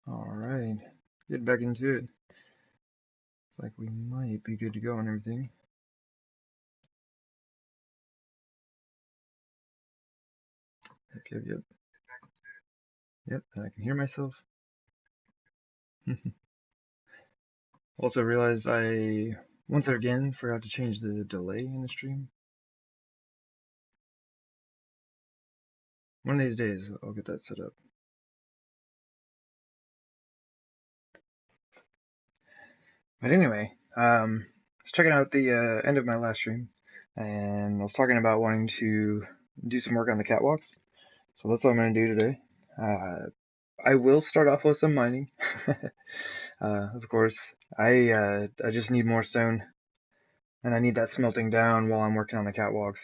Alright, get back into it. Looks like we might be good to go on everything. Yep. Yep, and I can hear myself. Also realized I, once again, forgot to change the delay in the stream. One of these days, I'll get that set up. But anyway, I was checking out the end of my last stream, and I was talking about wanting to do some work on the catwalks. So that's what I'm going to do today. I will start off with some mining. Of course, I just need more stone, and I need that smelting down while I'm working on the catwalks.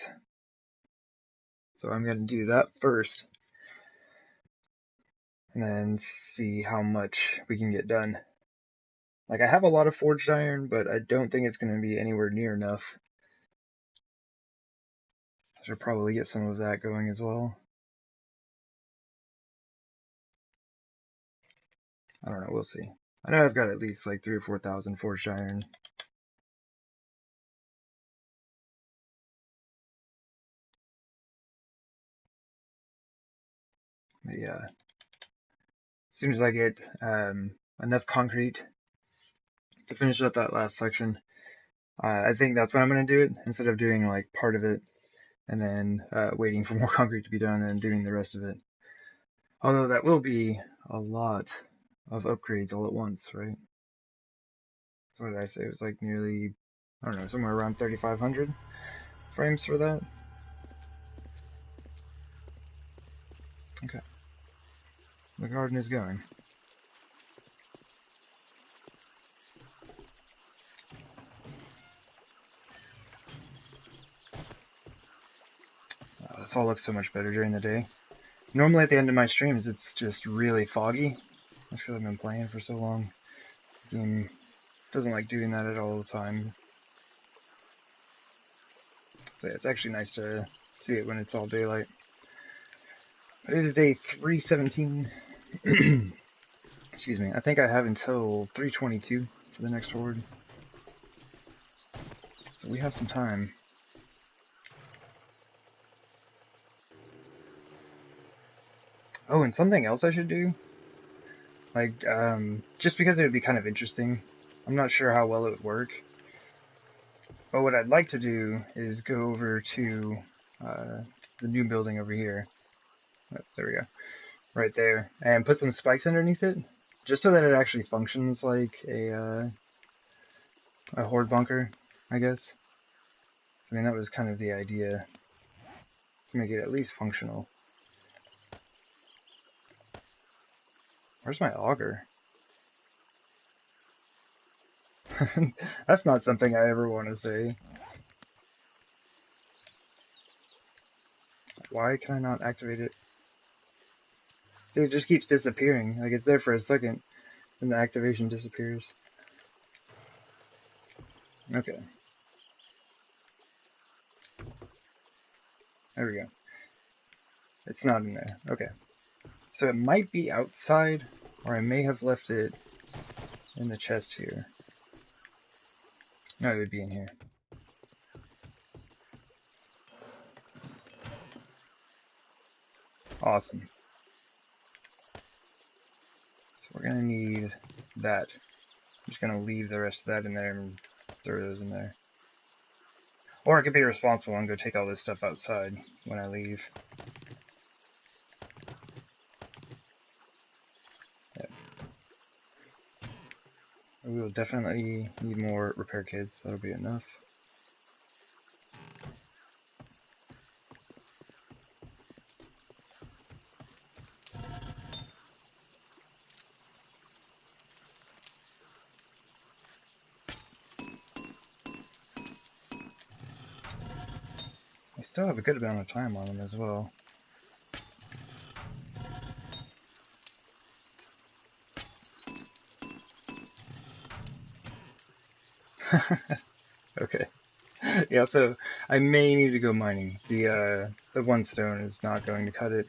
So I'm going to do that first, and then see how much we can get done. Like, I have a lot of forged iron, but I don't think it's going to be anywhere near enough. I should probably get some of that going as well. I don't know, we'll see. I know I've got at least like 3,000 or 4,000 forged iron. But yeah, as soon as I get enough concrete to finish up that last section, I think that's when I'm going to do it, instead of doing like part of it and then waiting for more concrete to be done and doing the rest of it. Although that will be a lot of upgrades all at once, right? So what did I say? It was like nearly, I don't know, somewhere around 3,500 frames for that. Okay. The garden is going. This all looks so much better during the day. Normally at the end of my streams, it's just really foggy. That's because I've been playing for so long. The game doesn't like doing that at all the time. So yeah, it's actually nice to see it when it's all daylight. But it is day 317. Excuse me. I think I have until 322 for the next horde. So we have some time. Oh, and something else I should do? Like, just because it would be kind of interesting. I'm not sure how well it would work. But what I'd like to do is go over to the new building over here. Oh, there we go. Right there. And put some spikes underneath it. Just so that it actually functions like a horde bunker, I guess. I mean, that was kind of the idea. To make it at least functional. Where's my auger? That's not something I ever want to say. Why can I not activate it? See, it just keeps disappearing. Like, it's there for a second, and the activation disappears. Okay. There we go. It's not in there. Okay. So it might be outside, or I may have left it in the chest here. No, it would be in here. Awesome. So we're gonna need that. I'm just gonna leave the rest of that in there and throw those in there. Or I could be responsible and go take all this stuff outside when I leave. Yeah. We will definitely need more repair kits. That'll be enough. I still have a good amount of time on them as well. Okay. Yeah, so I may need to go mining. The one stone is not going to cut it.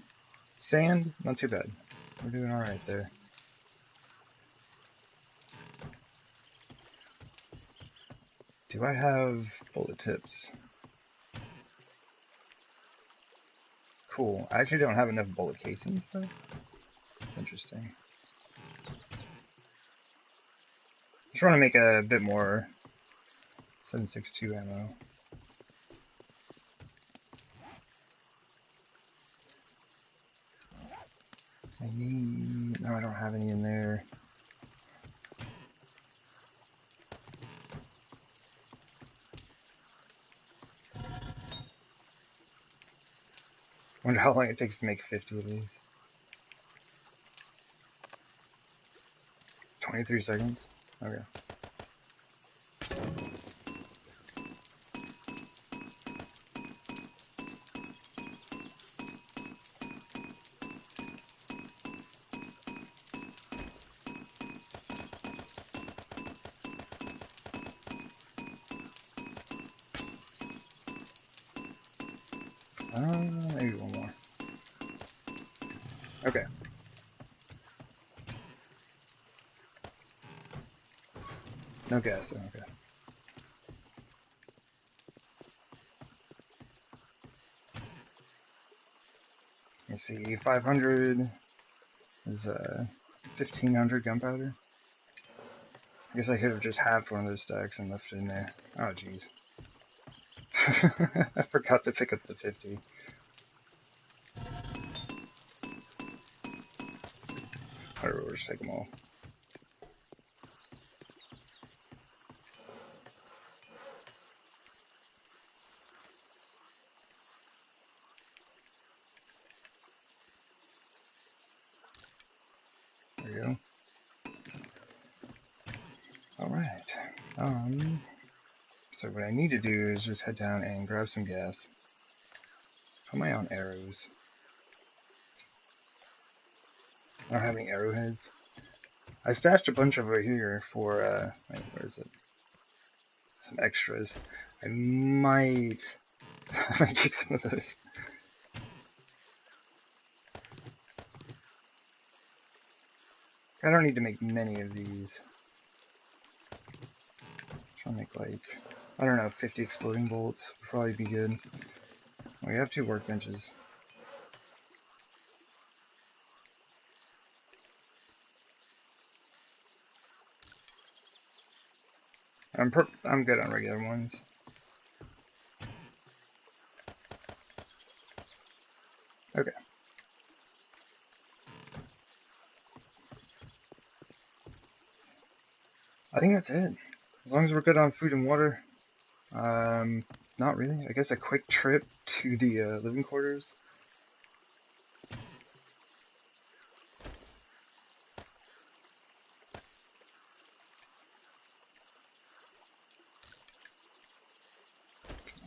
Sand, not too bad. We're doing alright there. Do I have bullet tips? Cool. I actually don't have enough bullet casings though. Interesting. Just want to make a bit more 7.62 ammo. I need... No, I don't have any in there. Wonder how long it takes to make 50 of these. 23 seconds? Okay. Maybe one more. Okay. No gas, okay. Let's see, 500 is 1500 gunpowder. I guess I could have just halved one of those stacks and left it in there. Oh, jeez. I forgot to pick up the 50. Whatever, we'll just take them all. There we go. Alright. So what I need to do is just head down and grab some gas. How am I on arrows? I don't have any arrowheads. I stashed a bunch over here for, wait, where is it? Some extras. I might take some of those. I don't need to make many of these. Try to make like, I don't know, 50 exploding bolts would probably be good. We have 2 workbenches. I'm good on regular ones. Okay. I think that's it. As long as we're good on food and water. Not really. I guess a quick trip to the living quarters.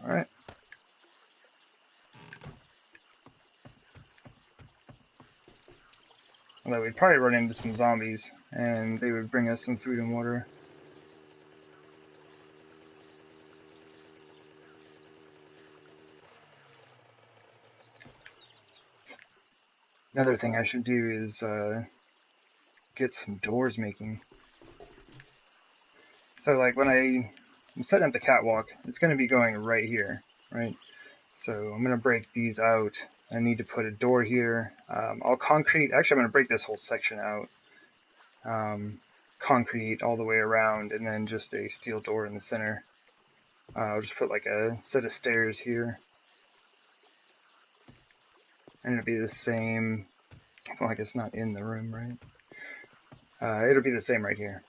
Alright. Although we'd probably run into some zombies, and they would bring us some food and water. Another thing I should do is get some doors making. So like when I'm setting up the catwalk, it's going to be going right here, right? So I'm going to break these out. I need to put a door here. I'll concrete, actually I'm going to break this whole section out. Concrete all the way around, and then just a steel door in the center. I'll just put like a set of stairs here. And it'll be the same, well I guess not in the room, right? It'll be the same right here.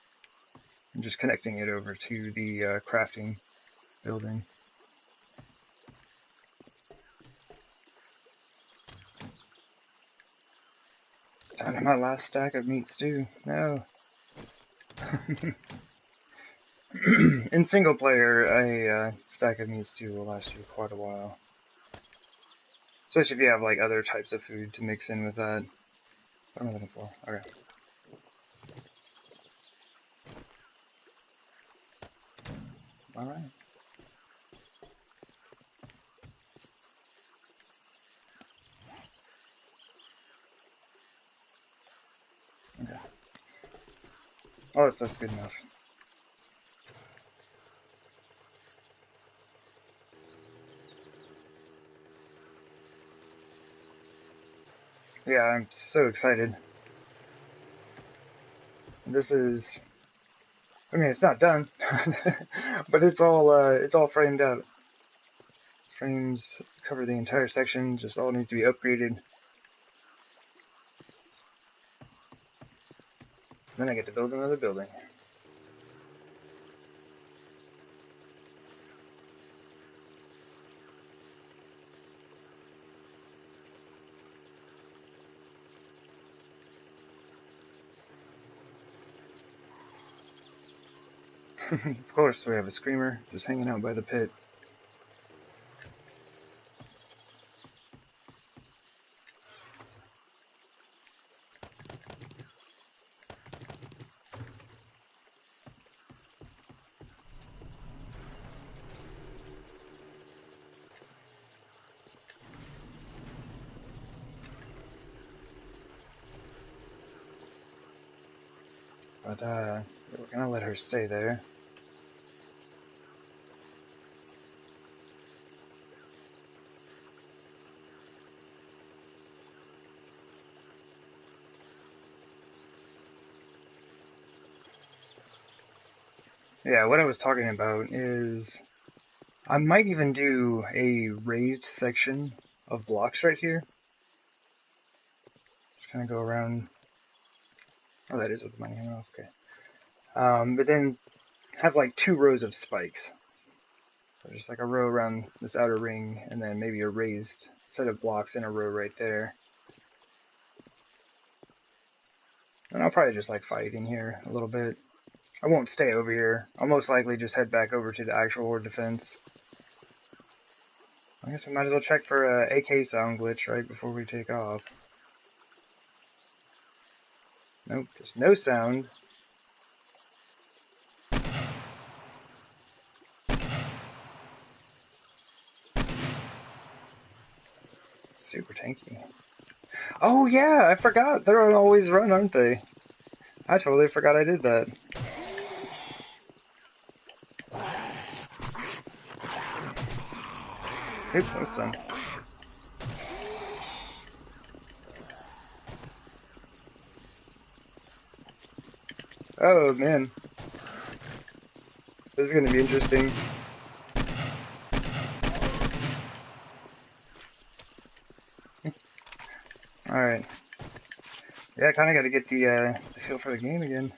I'm just connecting it over to the crafting building. Down to my last stack of meat stew. No. In single player, a stack of meat stew will last you quite a while. Especially if you have like other types of food to mix in with that. What am I looking for? Okay. Alright. Okay. Oh, that stuff's good enough. Yeah, I'm so excited. This is, I mean, it's not done, but it's all framed out. Frames cover the entire section, just all needs to be upgraded. Then I get to build another building. Of course, we have a screamer just hanging out by the pit. But, we're gonna let her stay there. Yeah, what I was talking about is I might even do a raised section of blocks right here. Just kind of go around. Oh, that is with the money hanging off. Okay. But then have like 2 rows of spikes. So just like a row around this outer ring, and then maybe a raised set of blocks in a row right there. And I'll probably just like fight in here a little bit. I won't stay over here. I'll most likely just head back over to the actual horde defense. I guess we might as well check for a AK sound glitch right before we take off. Nope, just no sound. Super tanky. Oh yeah, I forgot. They're on always run, aren't they? I totally forgot I did that. Oops, I'm stunned. Oh man. This is gonna be interesting. Alright. Yeah, I kinda gotta get the feel for the game again.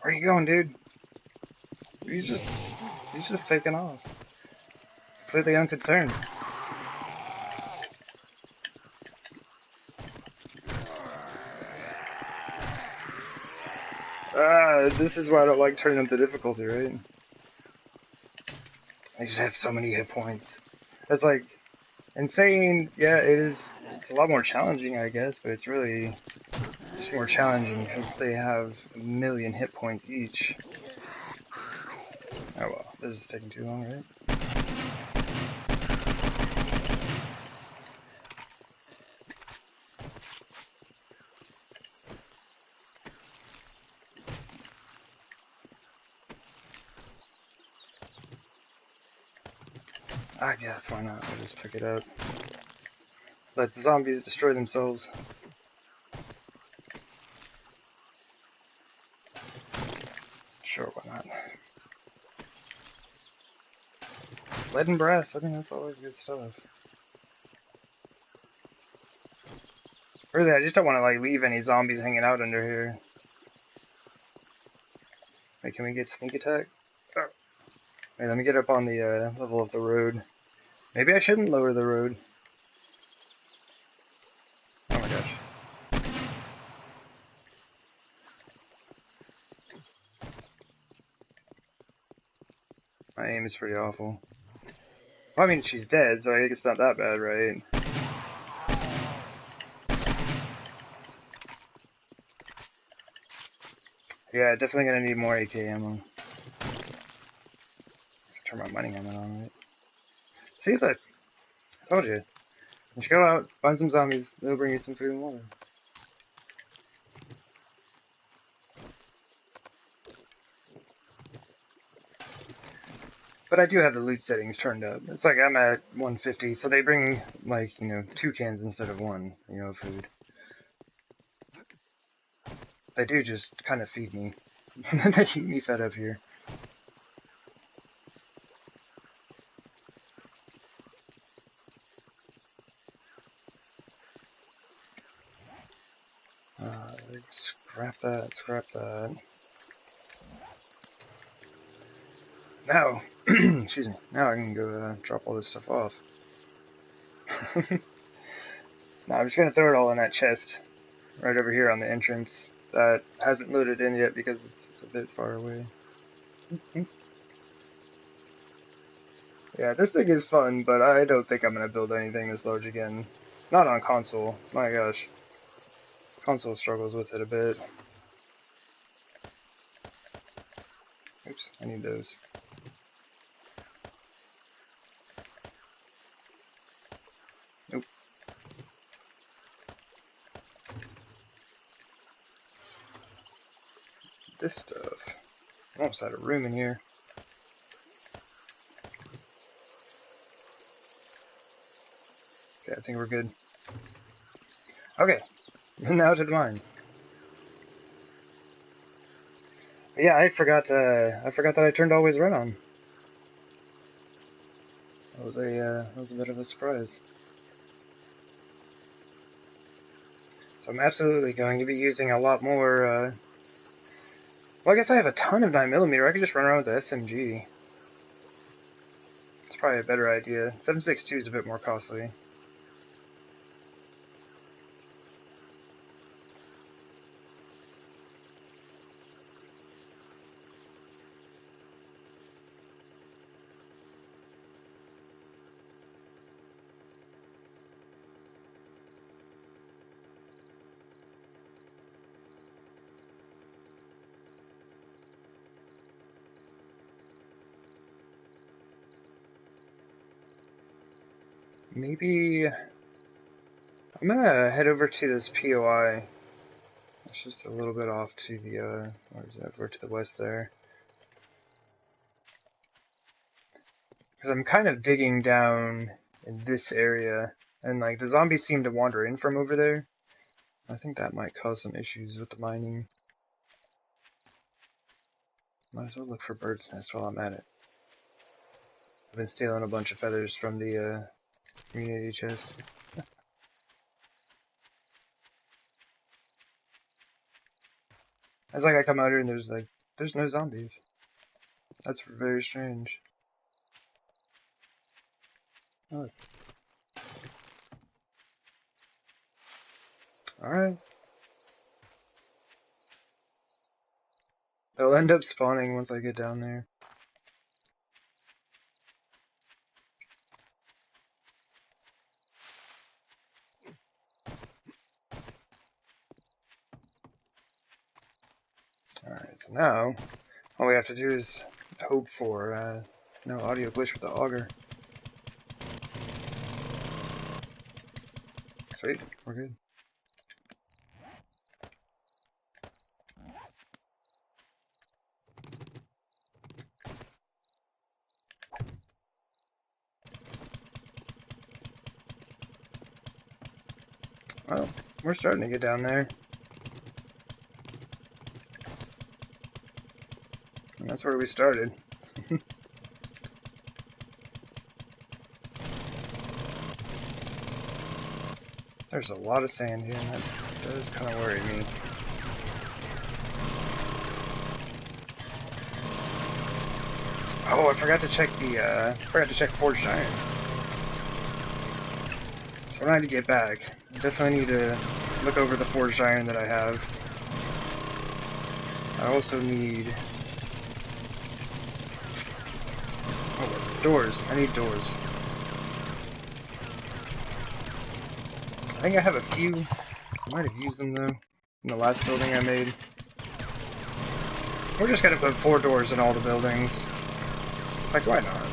Where are you going, dude? He's just taking off. Completely unconcerned. This is why I don't like turning up the difficulty, right? I just have so many hit points. That's like insane. Yeah, it is. It's a lot more challenging, I guess, but it's really just more challenging because they have a million hit points each. Oh well, this is taking too long, right? I guess, why not? I'll just pick it up. Let the zombies destroy themselves. Sure, why not? Lead and brass, I think that's always good stuff. Really, I just don't want to like leave any zombies hanging out under here. Wait, can we get sneak attack? Oh. Wait, let me get up on the level of the road. Maybe I shouldn't lower the road. Oh my gosh. My aim is pretty awful. Well, I mean, she's dead, so I think it's not that bad, right? Yeah, definitely gonna need more AK ammo. Let's turn my mining ammo on, right? See, look! I told you. You should go out, find some zombies, they'll bring you some food and water. But I do have the loot settings turned up. It's like I'm at 150, so they bring, like, 2 cans instead of 1, of food. They do just kind of feed me. They keep me fed up here. Scrap that, scrap that. Now, excuse me, now I can go drop all this stuff off. Now I'm just going to throw it all in that chest right over here on the entrance that hasn't loaded in yet because it's a bit far away. Yeah, this thing is fun, but I don't think I'm going to build anything this large again. Not on console. My gosh. Console struggles with it a bit. Oops, I need those. Nope. This stuff. Almost out of room in here. Okay, I think we're good. Okay, now to the mine. But yeah, I forgot that I turned always red on. That was a bit of a surprise. So I'm absolutely going to be using a lot more. Well, I guess I have a ton of 9mm. I could just run around with the SMG. It's probably a better idea. 7.62 is a bit more costly. Maybe I'm gonna head over to this POI. It's just a little bit off to the where is that? Over to the west there. Because I'm kind of digging down in this area, and like the zombies seem to wander in from over there. I think that might cause some issues with the mining. Might as well look for bird's nest while I'm at it. I've been stealing a bunch of feathers from the community chest. It's like I come out here and there's no zombies. That's very strange. Oh. Alright. They'll end up spawning once I get down there. Alright, so now all we have to do is hope for no audio glitch with the auger. Sweet, we're good. Well, we're starting to get down there. And that's where we started. There's a lot of sand here, and that does kind of worry me. Oh, I forgot to check forged iron. So when I get back, I definitely need to look over the forged iron that I have. I also need... oh, doors. I need doors. I think I have a few. I might have used them though in the last building I made. We're just gonna put 4 doors in all the buildings. Like, why not?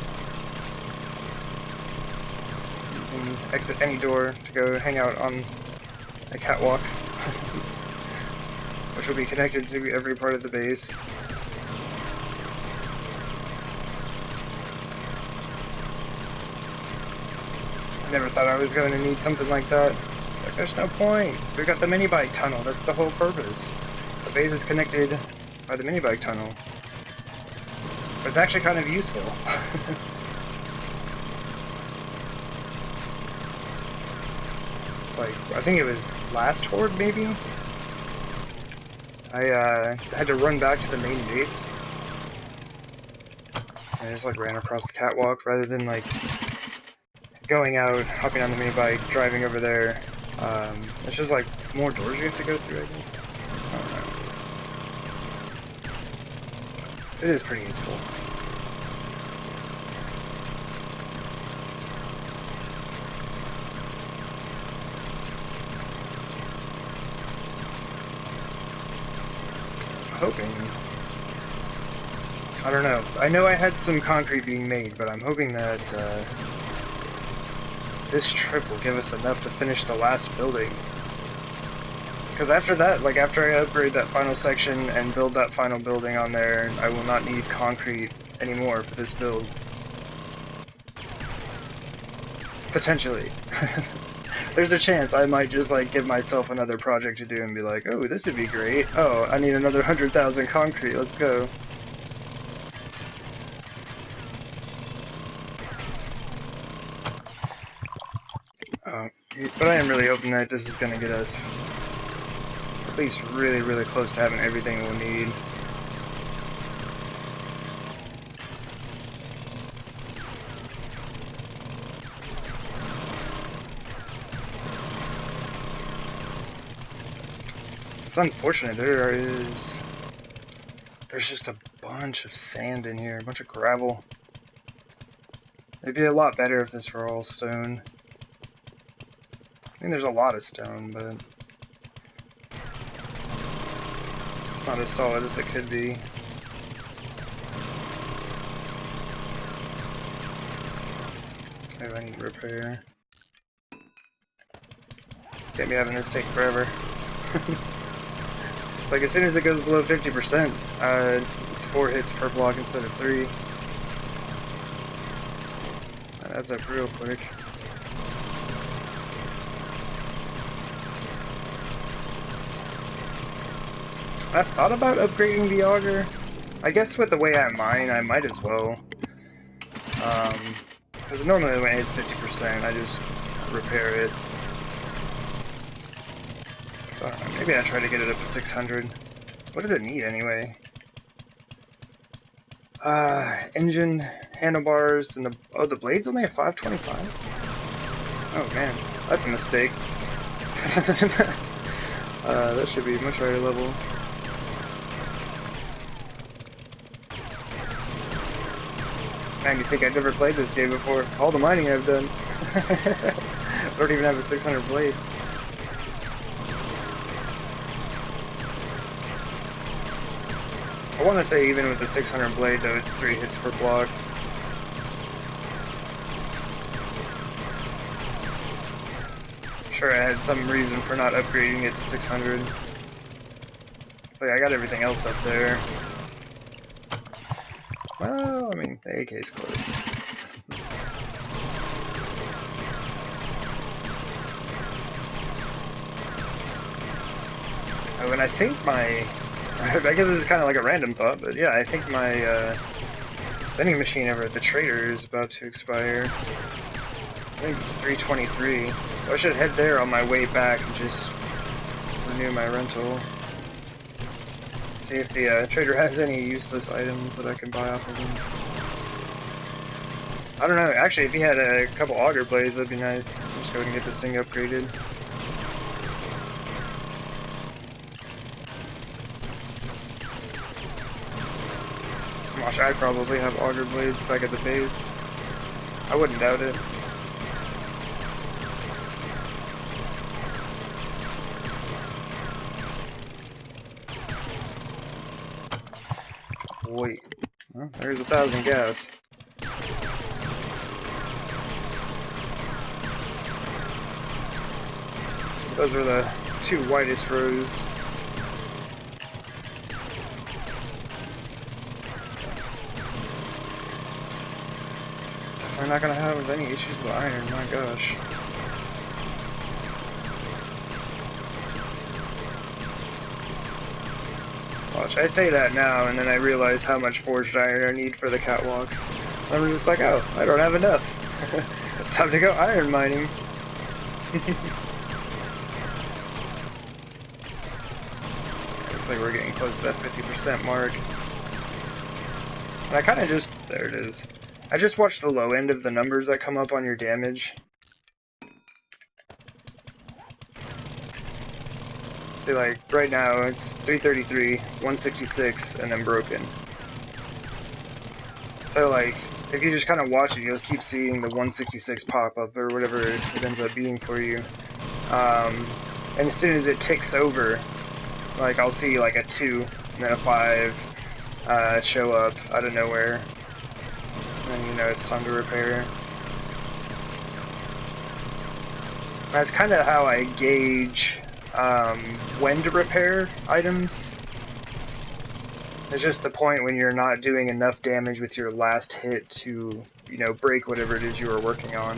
You can exit any door to go hang out on a catwalk, which will be connected to every part of the base. Never thought I was going to need something like that. Like, there's no point. We've got the mini bike tunnel. That's the whole purpose. The base is connected by the mini bike tunnel. But it's actually kind of useful. Like, I think it was last horde, maybe? I had to run back to the main base. And I just, like, ran across the catwalk rather than, like, going out, hopping on the mini bike, driving over there. It's just, like, more doors you have to go through, I guess. I don't know. It is pretty useful. Hoping. I don't know. I know I had some concrete being made, but I'm hoping that this trip will give us enough to finish the last building. Because after that, like after I upgrade that final section and build that final building on there, I will not need concrete anymore for this build. Potentially. There's a chance I might just like give myself another project to do and be like, oh, this would be great. Oh, I need another 100,000 concrete. Let's go. But I am really hoping that this is going to get us at least really, really close to having everything we'll need. It's unfortunate, there's just a bunch of sand in here, a bunch of gravel. It'd be a lot better if this were all stone. I mean, there's a lot of stone, but it's not as solid as it could be. Oh, I need repair. Can't be having this take forever. Like, as soon as it goes below 50%, it's 4 hits per block instead of 3. That adds up real quick. I thought about upgrading the auger. I guess with the way I mine, I might as well. Because normally when it hits 50%, I just repair it. So I don't know, maybe I try to get it up to 600. What does it need anyway? Engine, handlebars, and the blade's only at 525? Oh man, that's a mistake. That should be much higher level. Man, you think I've never played this game before? All the mining I've done. I don't even have a 600 blade. I want to say even with the 600 blade though, it's 3 hits per block. Sure, I had some reason for not upgrading it to 600. It's like I got everything else up there. Well, I mean, the AK's close. Oh, and I think my... I guess this is kind of like a random thought, but yeah, I think my vending machine over at the trader is about to expire. I think it's 323, so I should head there on my way back and just renew my rental. See if the trader has any useless items that I can buy off of him. I don't know, actually if he had a couple auger blades that'd be nice. I'll just go ahead and get this thing upgraded. Gosh, I probably have auger blades back at the base. I wouldn't doubt it. Wait. Well, there's 1,000 gas. Those are the 2 whitest rows. not gonna have any issues with iron, my gosh. Watch, I say that now, and then I realize how much forged iron I need for the catwalks. I'm just like, oh, I don't have enough. Time to go iron mining. Looks like we're getting close to that 50% mark. And I kind of just, there it is. I just watched the low end of the numbers that come up on your damage. See, like, right now it's 333, 166, and then broken. So, like, if you just kind of watch it, you'll keep seeing the 166 pop up, or whatever it ends up being for you. And as soon as it ticks over, like, I'll see, like, a 2, and then a 5 show up out of nowhere. And you know it's time to repair. That's kind of how I gauge when to repair items. It's just the point when you're not doing enough damage with your last hit to, you know, break whatever it is you were working on.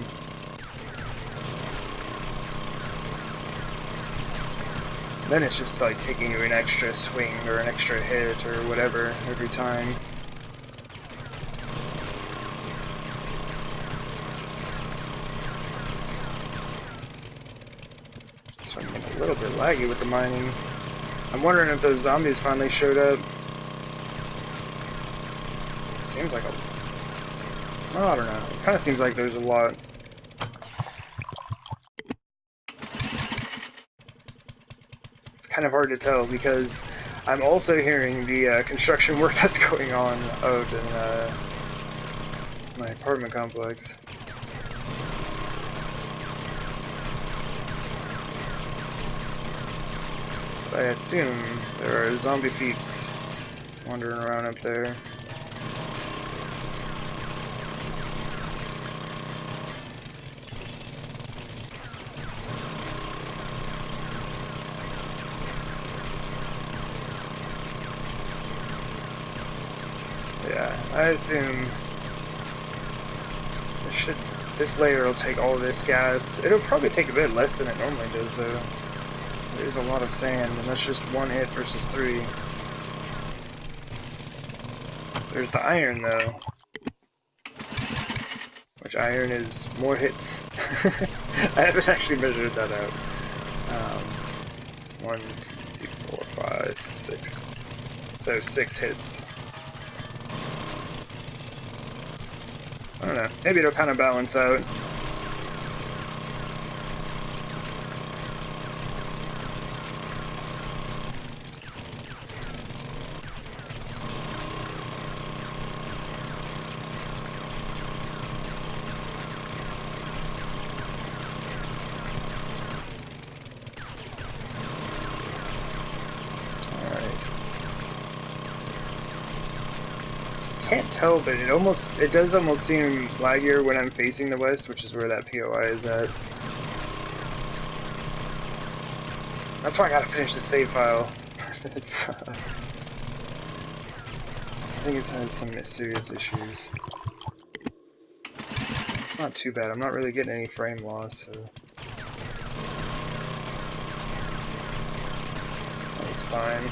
Then it's just like taking you an extra swing or an extra hit or whatever every time. So I'm getting a little bit laggy with the mining. I'm wondering if those zombies finally showed up. Seems like a... Oh, I don't know. It kind of seems like there's a lot. It's kind of hard to tell because I'm also hearing the construction work that's going on out in my apartment complex. I assume there are zombie feets wandering around up there. Yeah, I assume this layer will take all this gas. It'll probably take a bit less than it normally does though. There's a lot of sand, and that's just one hit versus 3. There's the iron, though. Which iron is more hits. I haven't actually measured that out. 1, 2, 3, 4, 5, 6. So 6 hits. I don't know. Maybe it'll kind of balance out. Can't tell, but it does almost seem laggier when I'm facing the west, which is where that POI is at. That's why I gotta finish the save file. I think it's had some serious issues. It's not too bad. I'm not really getting any frame loss, so that's fine.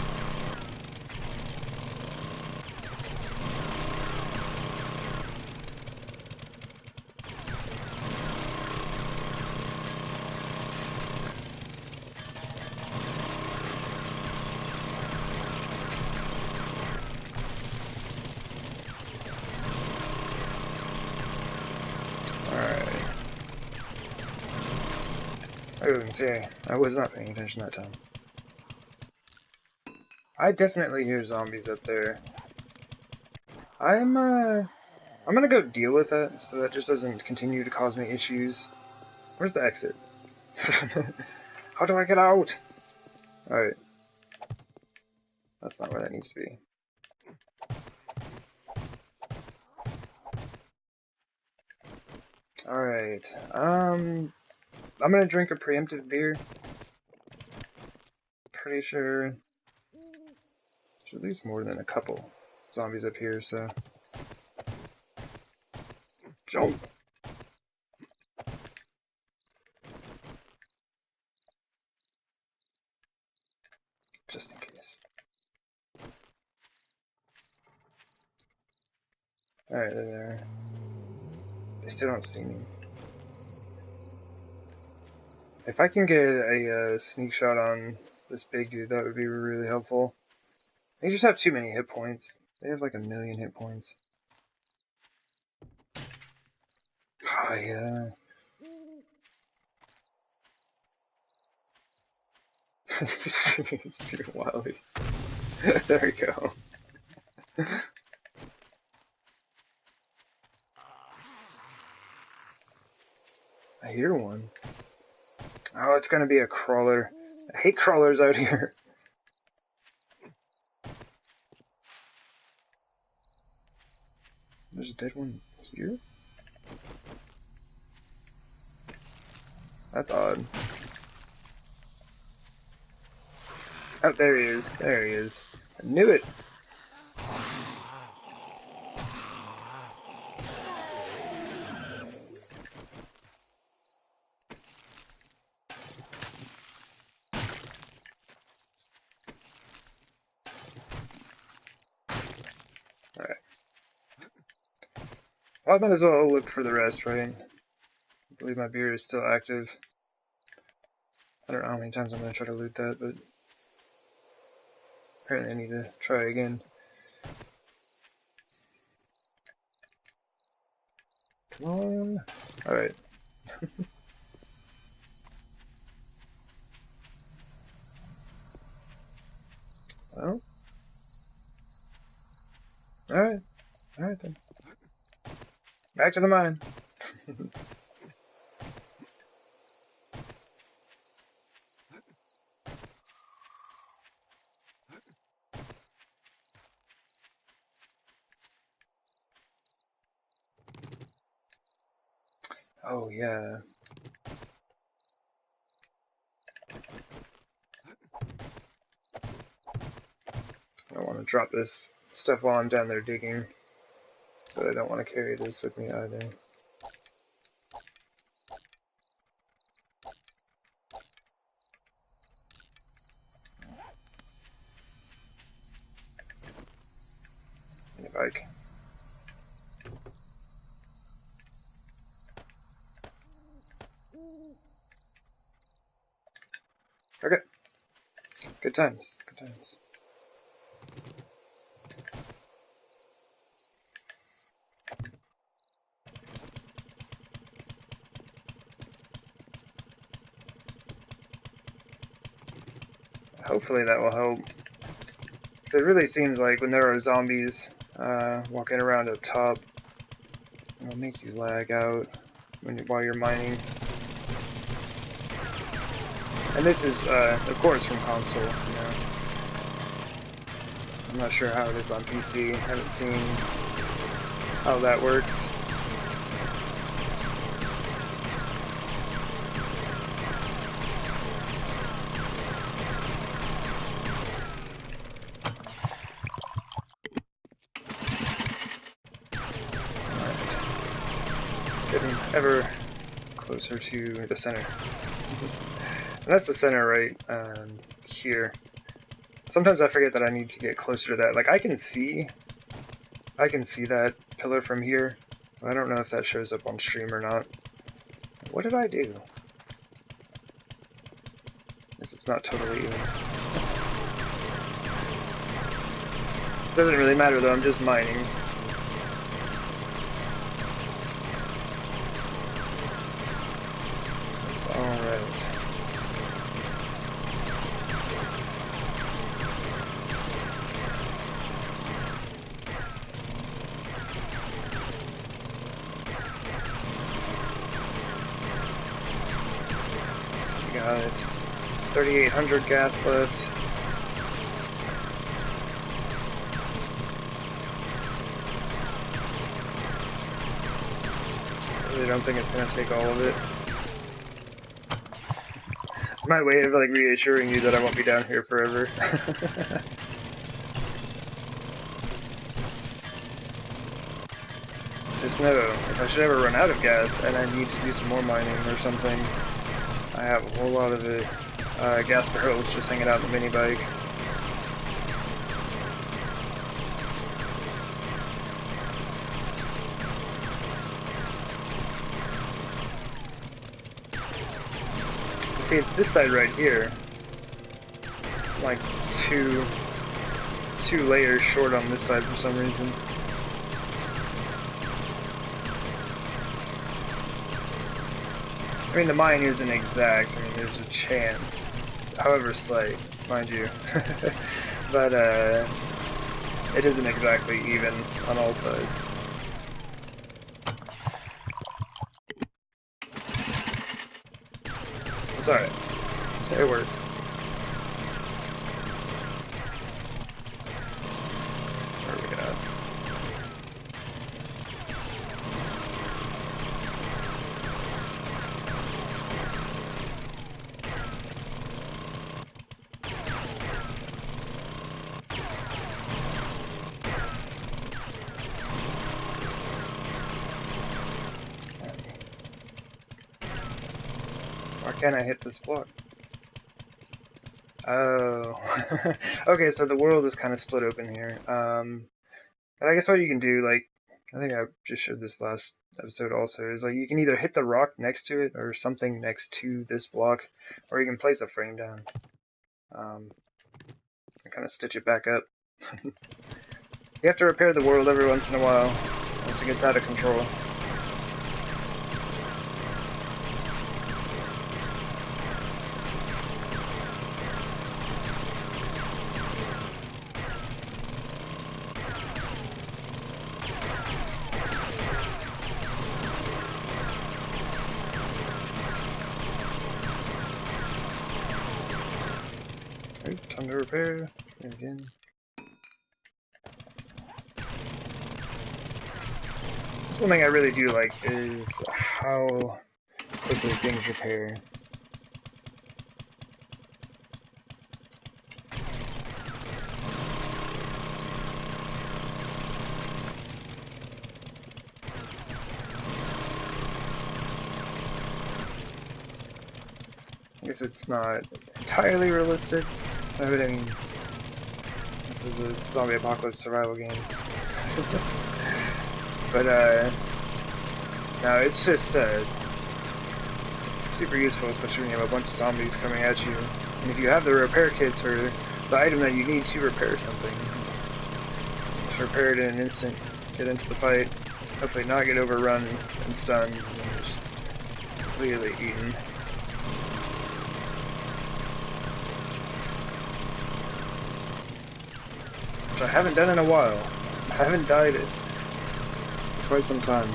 Oh, see, I was not paying attention that time. I definitely hear zombies up there. I'm gonna go deal with that, so that just doesn't continue to cause me issues. Where's the exit? How do I get out? Alright. That's not where that needs to be. Alright, I'm gonna drink a preemptive beer. Pretty sure there's at least more than a couple zombies up here, so... Jump! just in case. Alright, they're there. They still don't see me. If I can get a sneak shot on this big dude, that would be really helpful. They just have too many hit points. They have like 1,000,000 hit points. Oh, yeah. It's too wily. There we go. I hear one. Oh, it's gonna be a crawler. I hate crawlers out here. There's a dead one here? That's odd. Oh, there he is. There he is. I knew it. Alright. Well, I might as well look for the rest, right? I believe my beard is still active. I don't know how many times I'm going to try to loot that, but apparently I need to try again. Come on. Alright. Well. Alright. Alright then. Back to the mine. Oh, yeah. I don't want to drop this stuff while I'm down there digging, but I don't want to carry this with me either. Mini bike. Okay. Good times. Good times. Hopefully that will help. It really seems like when there are zombies walking around up top, it'll make you lag out while you're mining. And this is, of course, from console, you know. I'm not sure how it is on PC. I haven't seen how that works. Getting ever closer to the center. And that's the center right here. Sometimes I forget that I need to get closer to that. Like I can see that pillar from here. I don't know if that shows up on stream or not. What did I do? If it's not totally even. Doesn't really matter though, I'm just mining. Alright. We got 3,800 gas left. I really don't think it's gonna take all of it. It's my way of like reassuring you that I won't be down here forever. Just know, if I should ever run out of gas and I need to do some more mining or something, I have a whole lot of it. Gas barrels just hanging out in the mini bike. see, it's this side right here. Like two layers short on this side for some reason. I mean, the mine isn't exact. I mean, there's a chance, however slight, mind you. But, it isn't exactly even on all sides. It's alright. It works. Where are we at? Why can't I hit this block? Oh. Okay, so the world is kind of split open here. And I guess what you can do, like, I think I just showed this last episode also, is like you can either hit the rock next to it or something next to this block, or you can place a frame down. And kind of stitch it back up. You have to repair the world every once in a while, once it gets out of control. Time to repair. And again. One thing I really do like is how quickly things repair. I guess it's not entirely realistic. I mean, this is a zombie apocalypse survival game. But, no, it's just, it's super useful, especially when you have a bunch of zombies coming at you. And if you have the repair kits for the item that you need to repair something, just repair it in an instant, get into the fight, hopefully not get overrun and stunned, and then just completely eaten. Which I haven't done in a while. I haven't died it for quite some time.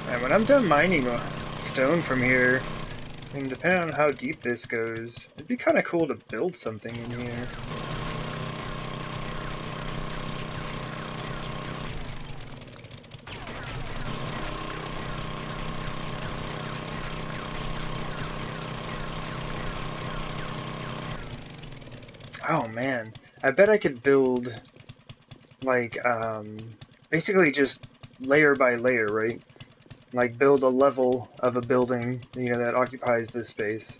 And when I'm done mining stone from here, I mean, depending on how deep this goes, it'd be kind of cool to build something in here. Oh man, I bet I could build, like, basically just layer by layer, right? Like, build a level of a building, you know, that occupies this space.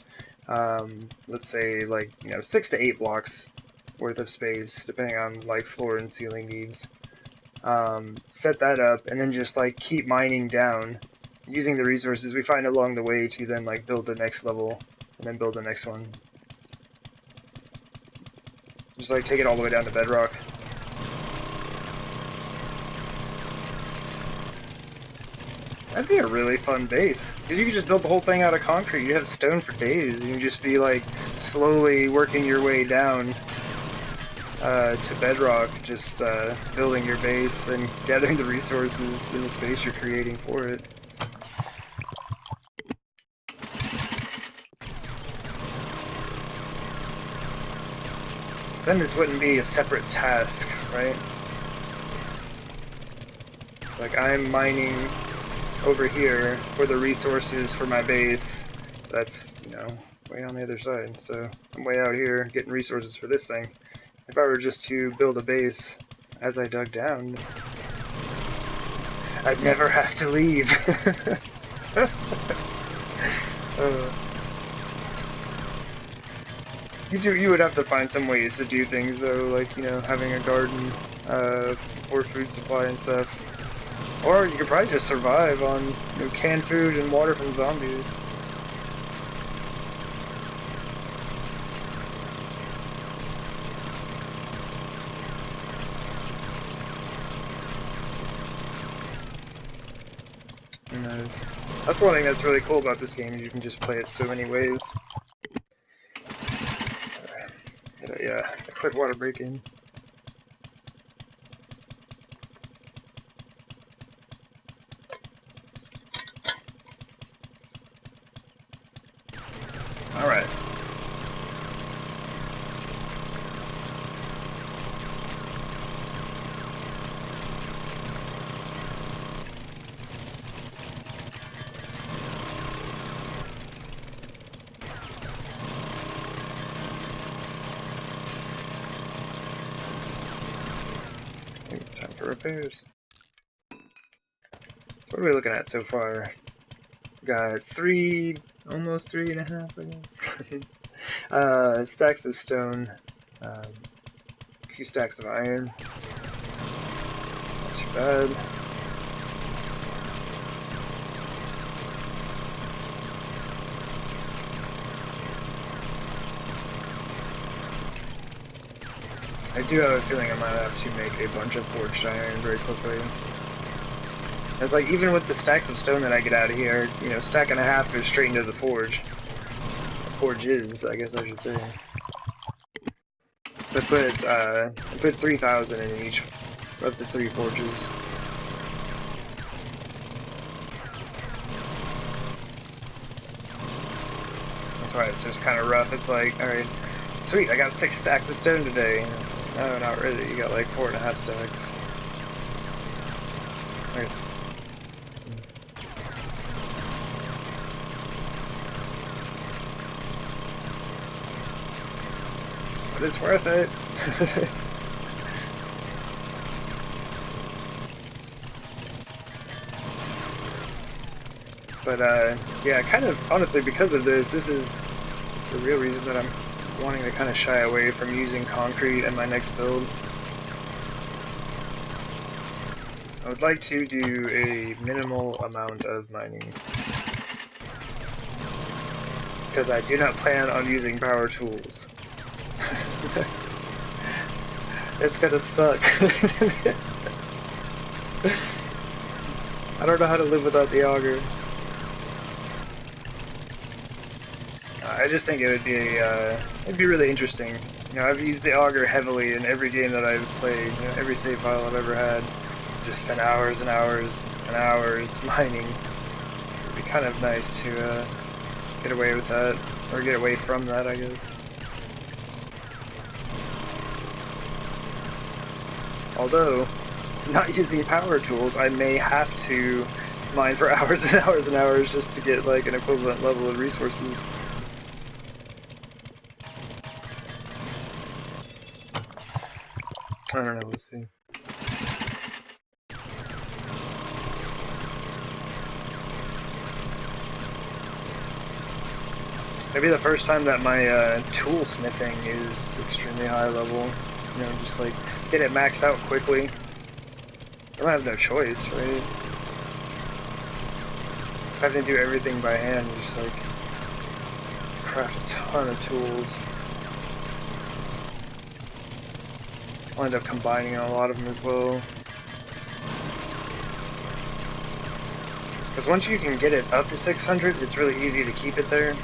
Let's say, like, you know, 6 to 8 blocks worth of space, depending on, like, floor and ceiling needs. Set that up, and then just, like, keep mining down, using the resources we find along the way to then, like, build the next level, and then build the next one. Just, like, take it all the way down to bedrock. That'd be a really fun base. Because you could just build the whole thing out of concrete. You have stone for days. You can just be, like, slowly working your way down to bedrock, just building your base and gathering the resources in the space you're creating for it. Then this wouldn't be a separate task, right? Like, I'm mining over here for the resources for my base. That's, you know, way on the other side. So I'm way out here getting resources for this thing. If I were just to build a base as I dug down, I'd never have to leave. uh, you would have to find some ways to do things though, like, you know, having a garden for food supply and stuff. Or you could probably just survive on, you know, canned food and water from zombies. Who knows? That's one thing that's really cool about this game, is you can just play it so many ways. Yeah, a quick water break in. Alright. Time for repairs. So what are we looking at so far? Got almost 3.5, I guess. Stacks of stone, 2 stacks of iron. Not too bad. I do have a feeling I might have to make a bunch of forged iron very quickly. It's like, even with the stacks of stone that I get out of here, you know, stack and a half goes straight into the forge. Forges, I guess I should say. I put 3,000 in each of the 3 forges. That's why it's just kind of rough. It's like, alright, sweet, I got 6 stacks of stone today. No, not really. You got like 4.5 stacks. Okay. But it's worth it. But yeah, kind of honestly, because of this is the real reason that I'm wanting to kind of shy away from using concrete in my next build. I would like to do a minimal amount of mining, because I do not plan on using power tools. It's gonna suck. I don't know how to live without the auger. I just think it would be it'd be really interesting. You know, I've used the auger heavily in every game that I've played. You know, every save file I've ever had. Just spent hours and hours and hours mining. It'd be kind of nice to get away with that, or get away from that, I guess. Although, not using power tools, I may have to mine for hours and hours and hours just to get like an equivalent level of resources. I don't know, we'll see. Maybe the first time that my tool smithing is extremely high level. You know, just like get it maxed out quickly. I don't have no choice, right? Having to do everything by hand, just like craft a ton of tools. I'll end up combining a lot of them as well. Because once you can get it up to 600, it's really easy to keep it there.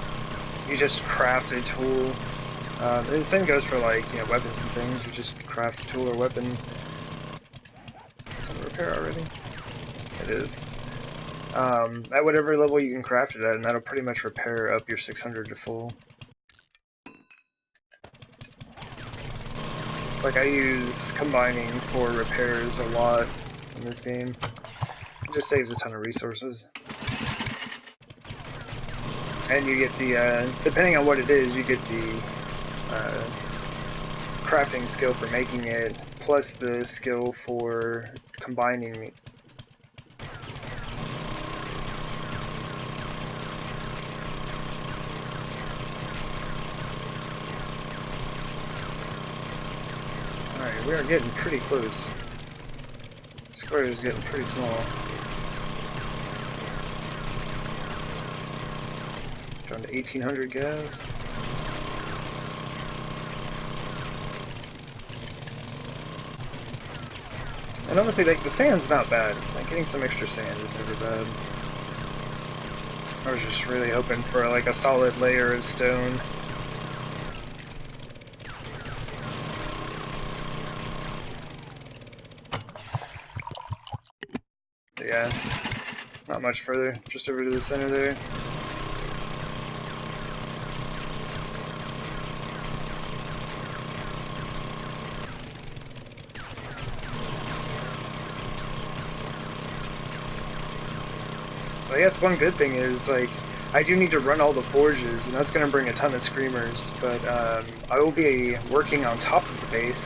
You just craft a tool. And the same goes for, like, you know, weapons and things. You just craft a tool or weapon. Is it repair already? It is. At whatever level you can craft it at, and that'll pretty much repair up your 600 to full. Like, I use combining for repairs a lot in this game. It just saves a ton of resources. And you get the, depending on what it is, you get the crafting skill for making it, plus the skill for combining we are getting pretty close. Square is getting pretty small. Down to 1800 gas. And honestly, like, the sand's not bad. Like, getting some extra sand is never bad. I was just really hoping for, like, a solid layer of stone. But yeah, not much further. Just over to the center there. I guess one good thing is, like, I do need to run all the forges, and that's going to bring a ton of screamers, but I will be working on top of the base,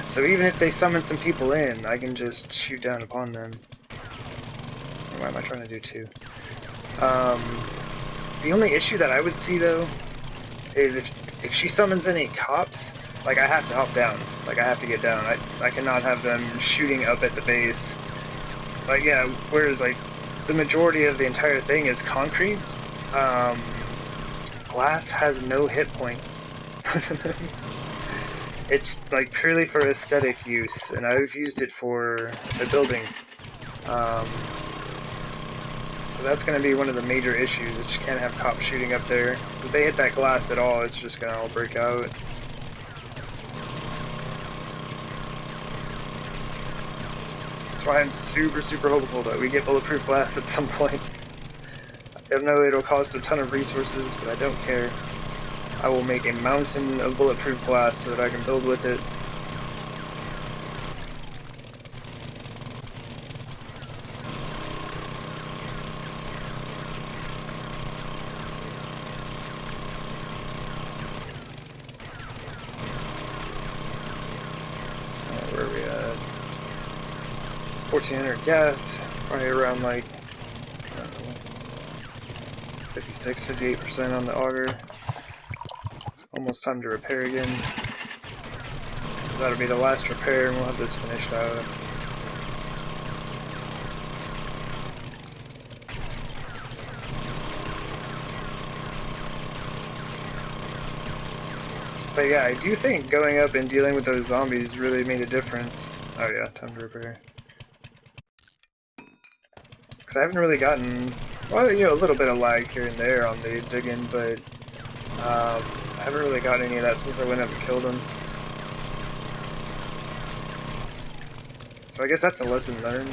so even if they summon some people in, I can just shoot down upon them. What am I trying to do too? The only issue that I would see, though, is if she summons any cops, like, I have to hop down. Like, I have to get down. I cannot have them shooting up at the base. Like, yeah, whereas, like, the majority of the entire thing is concrete. Glass has no hit points. It's like purely for aesthetic use, and I've used it for a building. So that's going to be one of the major issues. It just can't have cops shooting up there. If they hit that glass at all, it's just going to all break out. That's why I'm super hopeful that we get bulletproof glass at some point. I know it'll cost a ton of resources, but I don't care. I will make a mountain of bulletproof glass so that I can build with it. Where are we at? 1400 gas, probably around like, I don't know, 56-58% on the auger. Almost time to repair again. That'll be the last repair and we'll have this finished out. But yeah, I do think going up and dealing with those zombies really made a difference. Oh yeah, time to repair. Because I haven't really gotten, well, you know, a little bit of lag here and there on the digging, but I haven't really gotten any of that since I went up and killed them. So I guess that's a lesson learned.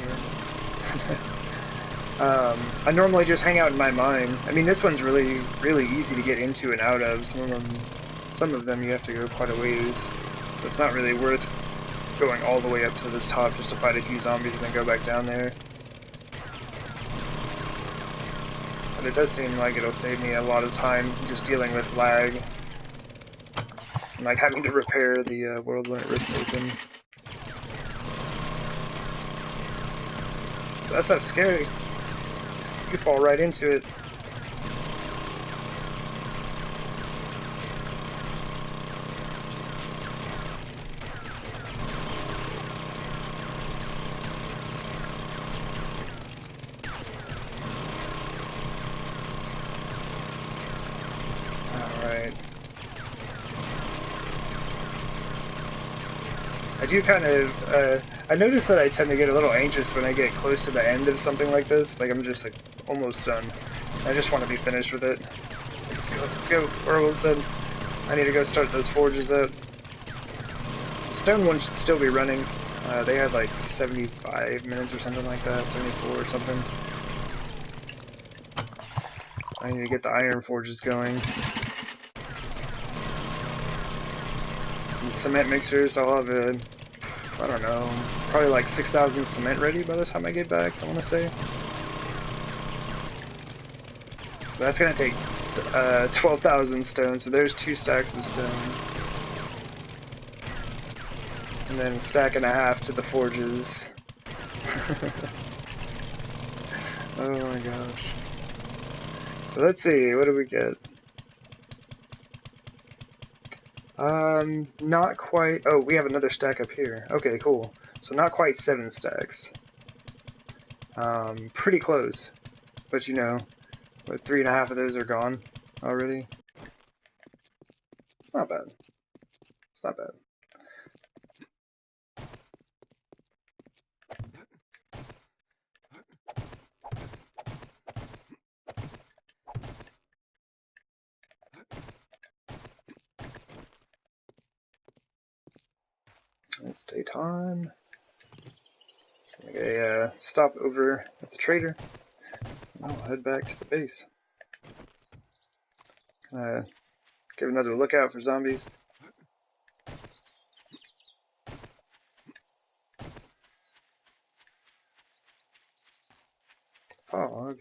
I normally just hang out in my mine. I mean, this one's really easy to get into and out of. Some of them you have to go quite a ways. So it's not really worth going all the way up to the top just to fight a few zombies and then go back down there. But it does seem like it'll save me a lot of time just dealing with lag. And like having to repair the world when it rips open. So that stuff's scary. You fall right into it. Alright. I do kind of, I notice that I tend to get a little anxious when I get close to the end of something like this. Like, I'm just, like, almost done. I just want to be finished with it. Let's go. We're almost done. I need to go start those forges up. The stone one should still be running. They had, like, 75 minutes or something like that. 74 or something. I need to get the iron forges going. And cement mixers, I'll have a, I don't know, probably like 6,000 cement ready by the time I get back, I want to say. So that's going to take 12,000 stone, so there's 2 stacks of stone. And then a stack and a half to the forges. Oh my gosh. So let's see, what do we get? Not quite. Oh, we have another stack up here. Okay, cool. So not quite 7 stacks. Pretty close. But you know, what, 3.5 of those are gone already. It's not bad. It's not bad. It's daytime. Okay, stop over at the trader. I'll head back to the base. Give another look out for zombies. Fog.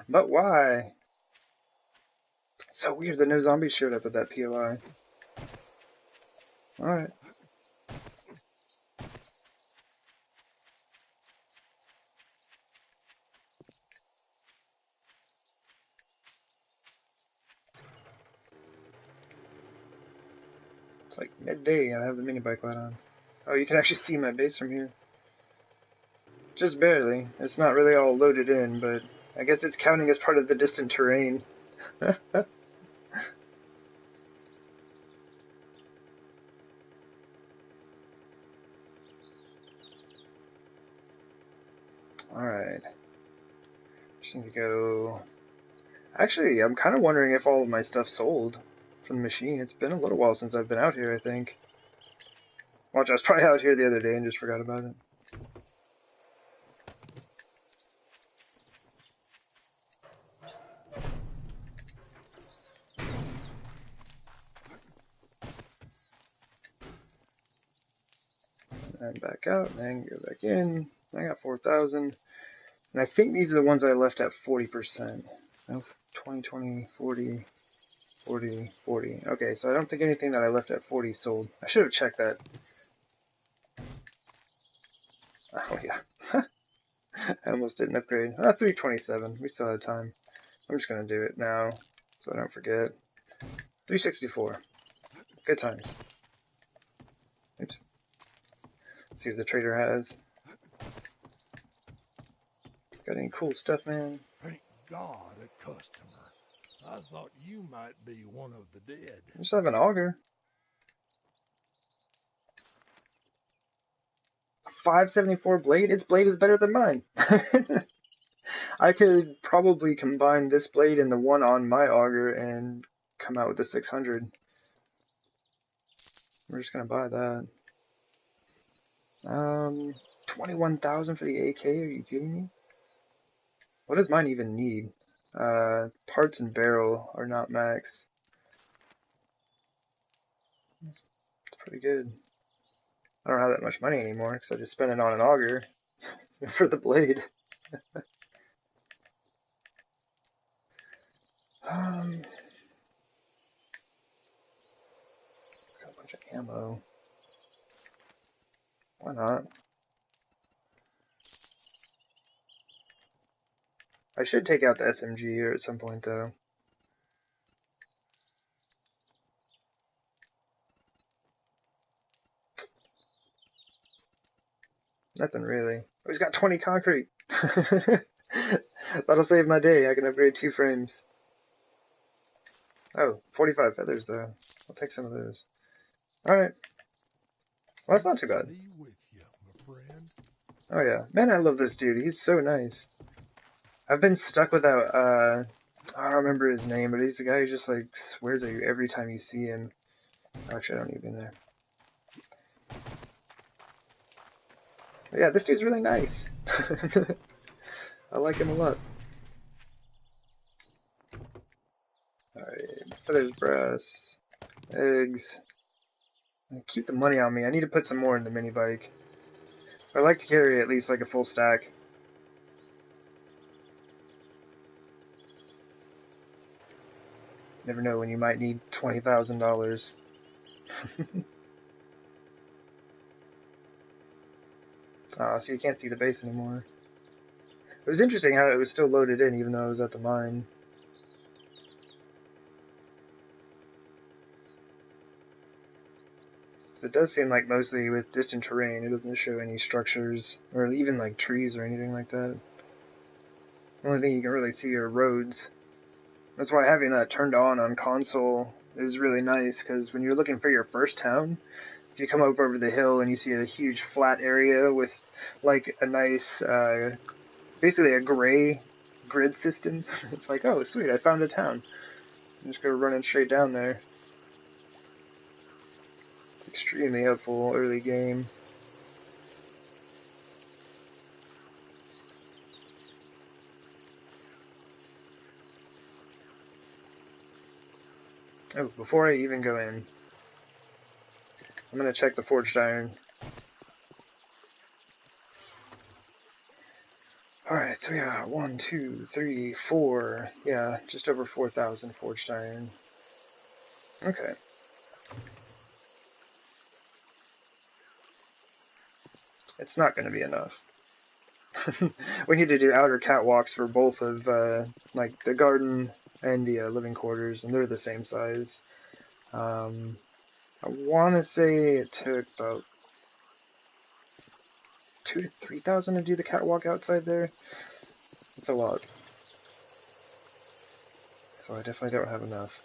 But why? It's so weird that no zombies showed up at that POI. Alright. It's like midday and I have the mini bike light on. Oh, you can actually see my base from here. Just barely. It's not really all loaded in, but I guess it's counting as part of the distant terrain. Alright. Just need to go... Actually, I'm kind of wondering if all of my stuff sold from the machine. It's been a little while since I've been out here, I think. Watch, I was probably out here the other day and just forgot about it. And back out, and then go back in. I got 4,000. And I think these are the ones I left at 40%. No, 20, 20, 40, 40, 40. Okay, so I don't think anything that I left at 40 sold. I should have checked that. Oh, yeah. I almost didn't upgrade. 327. We still had time. I'm just going to do it now so I don't forget. 364. Good times. Oops. See what the trader has. Got any cool stuff, man? Thank God, a customer. I thought you might be one of the dead. I just have an auger. 574 blade? Its blade is better than mine. I could probably combine this blade and the one on my auger and come out with the 600. We're just gonna buy that. 21,000 for the AK? Are you kidding me? What does mine even need? Parts and barrel are not max. It's pretty good. I don't have that much money anymore because I just spent it on an auger for the blade. It's got a bunch of ammo. Why not? I should take out the SMG here at some point, though. Nothing really. Oh, he's got 20 concrete. That'll save my day. I can upgrade 2 frames. Oh, 45 feathers, though. I'll take some of those. Alright. Well, that's not too bad. Be with you, my friend. Oh, yeah. Man, I love this dude. He's so nice. I've been stuck without, I don't remember his name, but he's the guy who just, like, swears at you every time you see him. Actually, I don't even know. But yeah, this dude's really nice. I like him a lot. Alright, feathers, brass, eggs. Keep the money on me. I need to put some more in the mini bike. I like to carry at least like a full stack. Never know when you might need $20,000. So you can't see the base anymore. It was interesting how it was still loaded in even though I was at the mine. it does seem like mostly with distant terrain, it doesn't show any structures, or even like trees or anything like that. The only thing you can really see are roads. That's why having that turned on console is really nice, because when you're looking for your first town, if you come up over the hill and you see a huge flat area with like a nice, basically a gray grid system, it's like, oh sweet, I found a town. I'm just go running straight down there. It's extremely helpful early game. Oh, before I even go in, I'm gonna check the forged iron. Alright, so we got 1, 2, 3, 4, yeah, just over 4,000 forged iron. Okay. It's not gonna be enough. We need to do outer catwalks for both of, like, the garden and the living quarters, and they're the same size. I want to say it took about 2,000 to 3,000 to do the catwalk outside there. It's a lot. So I definitely don't have enough.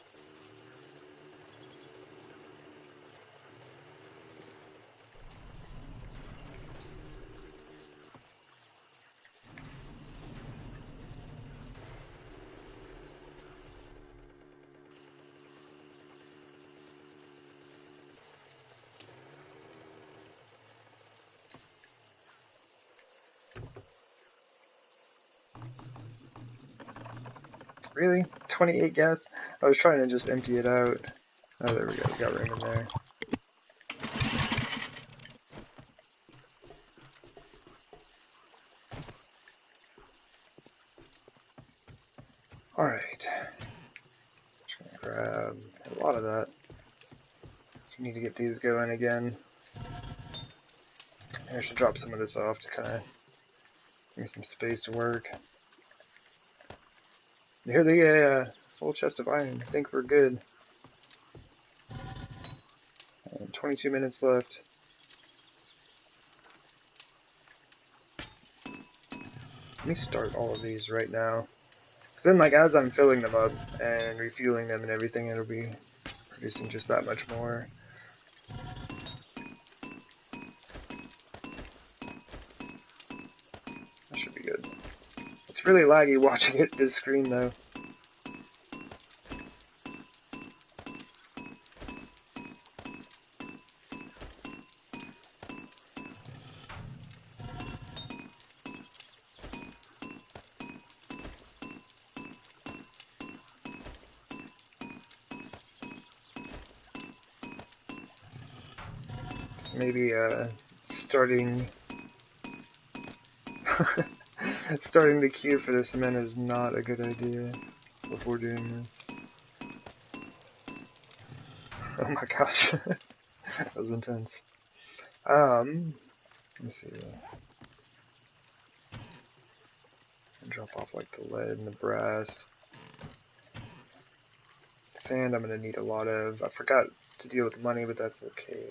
Really? 28 gas? I was trying to just empty it out. Oh, there we go. We got room in there. Alright. Just gonna grab a lot of that. So we need to get these going again. I should drop some of this off to kind of give me some space to work. Here the full chest of iron. I think we're good. And 22 minutes left. Let me start all of these right now. Because then, like, as I'm filling them up and refueling them and everything, it'll be producing just that much more. That should be good. It's really laggy watching it this screen, though. Maybe starting starting the queue for the cement is not a good idea before doing this. Oh my gosh, that was intense. Let me see. Drop off like the lead and the brass. Sand I'm gonna need a lot of. I forgot to deal with the money, but that's okay.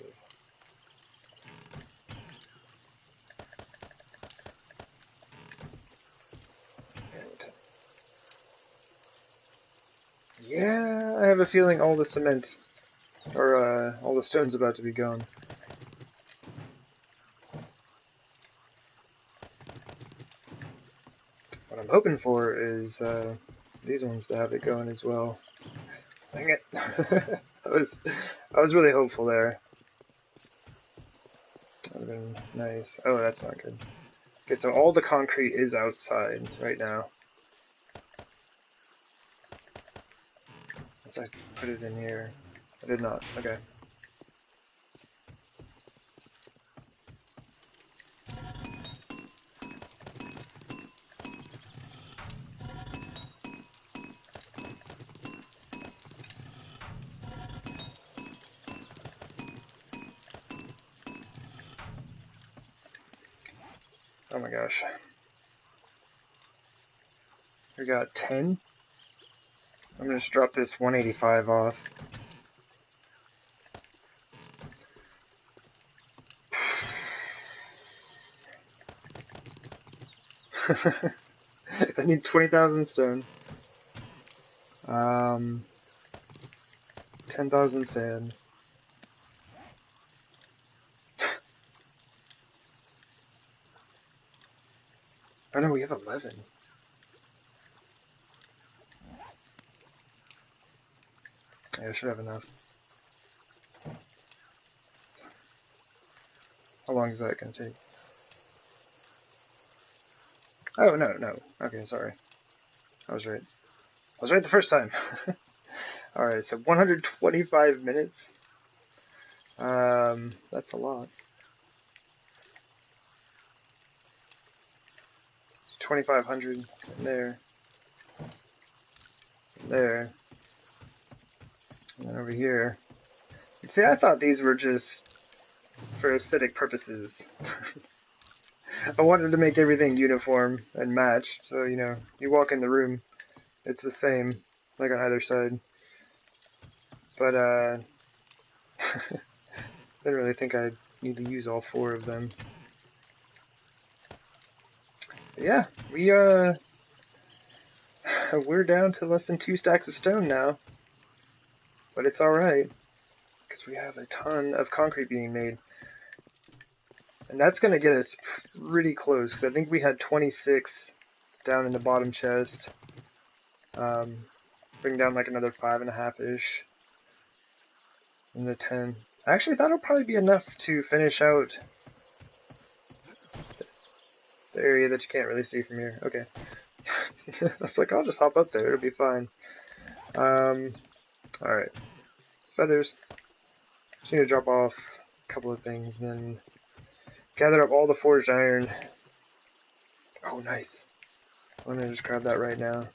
Yeah, I have a feeling all the cement, or all the stone's about to be gone. What I'm hoping for is these ones to have it going as well. Dang it! I was really hopeful there. That would have been nice. Oh, that's not good. Okay, so all the concrete is outside right now. Unless I put it in here. I did not. Okay. Oh my gosh. We got 10. I'm gonna just drop this 185 off. I need 20,000 stone. 10,000 sand. Oh no, we have 11. Yeah, I should have enough. How long is that going to take? Oh, no, no. Okay, sorry. I was right. I was right the first time. Alright, so 125 minutes. That's a lot. 2,500 there. There. And then over here. See, I thought these were just for aesthetic purposes. I wanted to make everything uniform and matched, so, you know, you walk in the room, it's the same, like on either side. But, didn't really think I'd need to use all 4 of them. But yeah, we're down to less than 2 stacks of stone now. But it's alright, because we have a ton of concrete being made. And that's going to get us pretty close, because I think we had 26 down in the bottom chest. Bring down like another 5.5-ish. And the 10. Actually, that'll probably be enough to finish out the area that you can't really see from here. Okay. I was like, I'll just hop up there, it'll be fine. Alright. Feathers. Just need to drop off a couple of things, then gather up all the forged iron. Oh, nice. I'm gonna just grab that right now.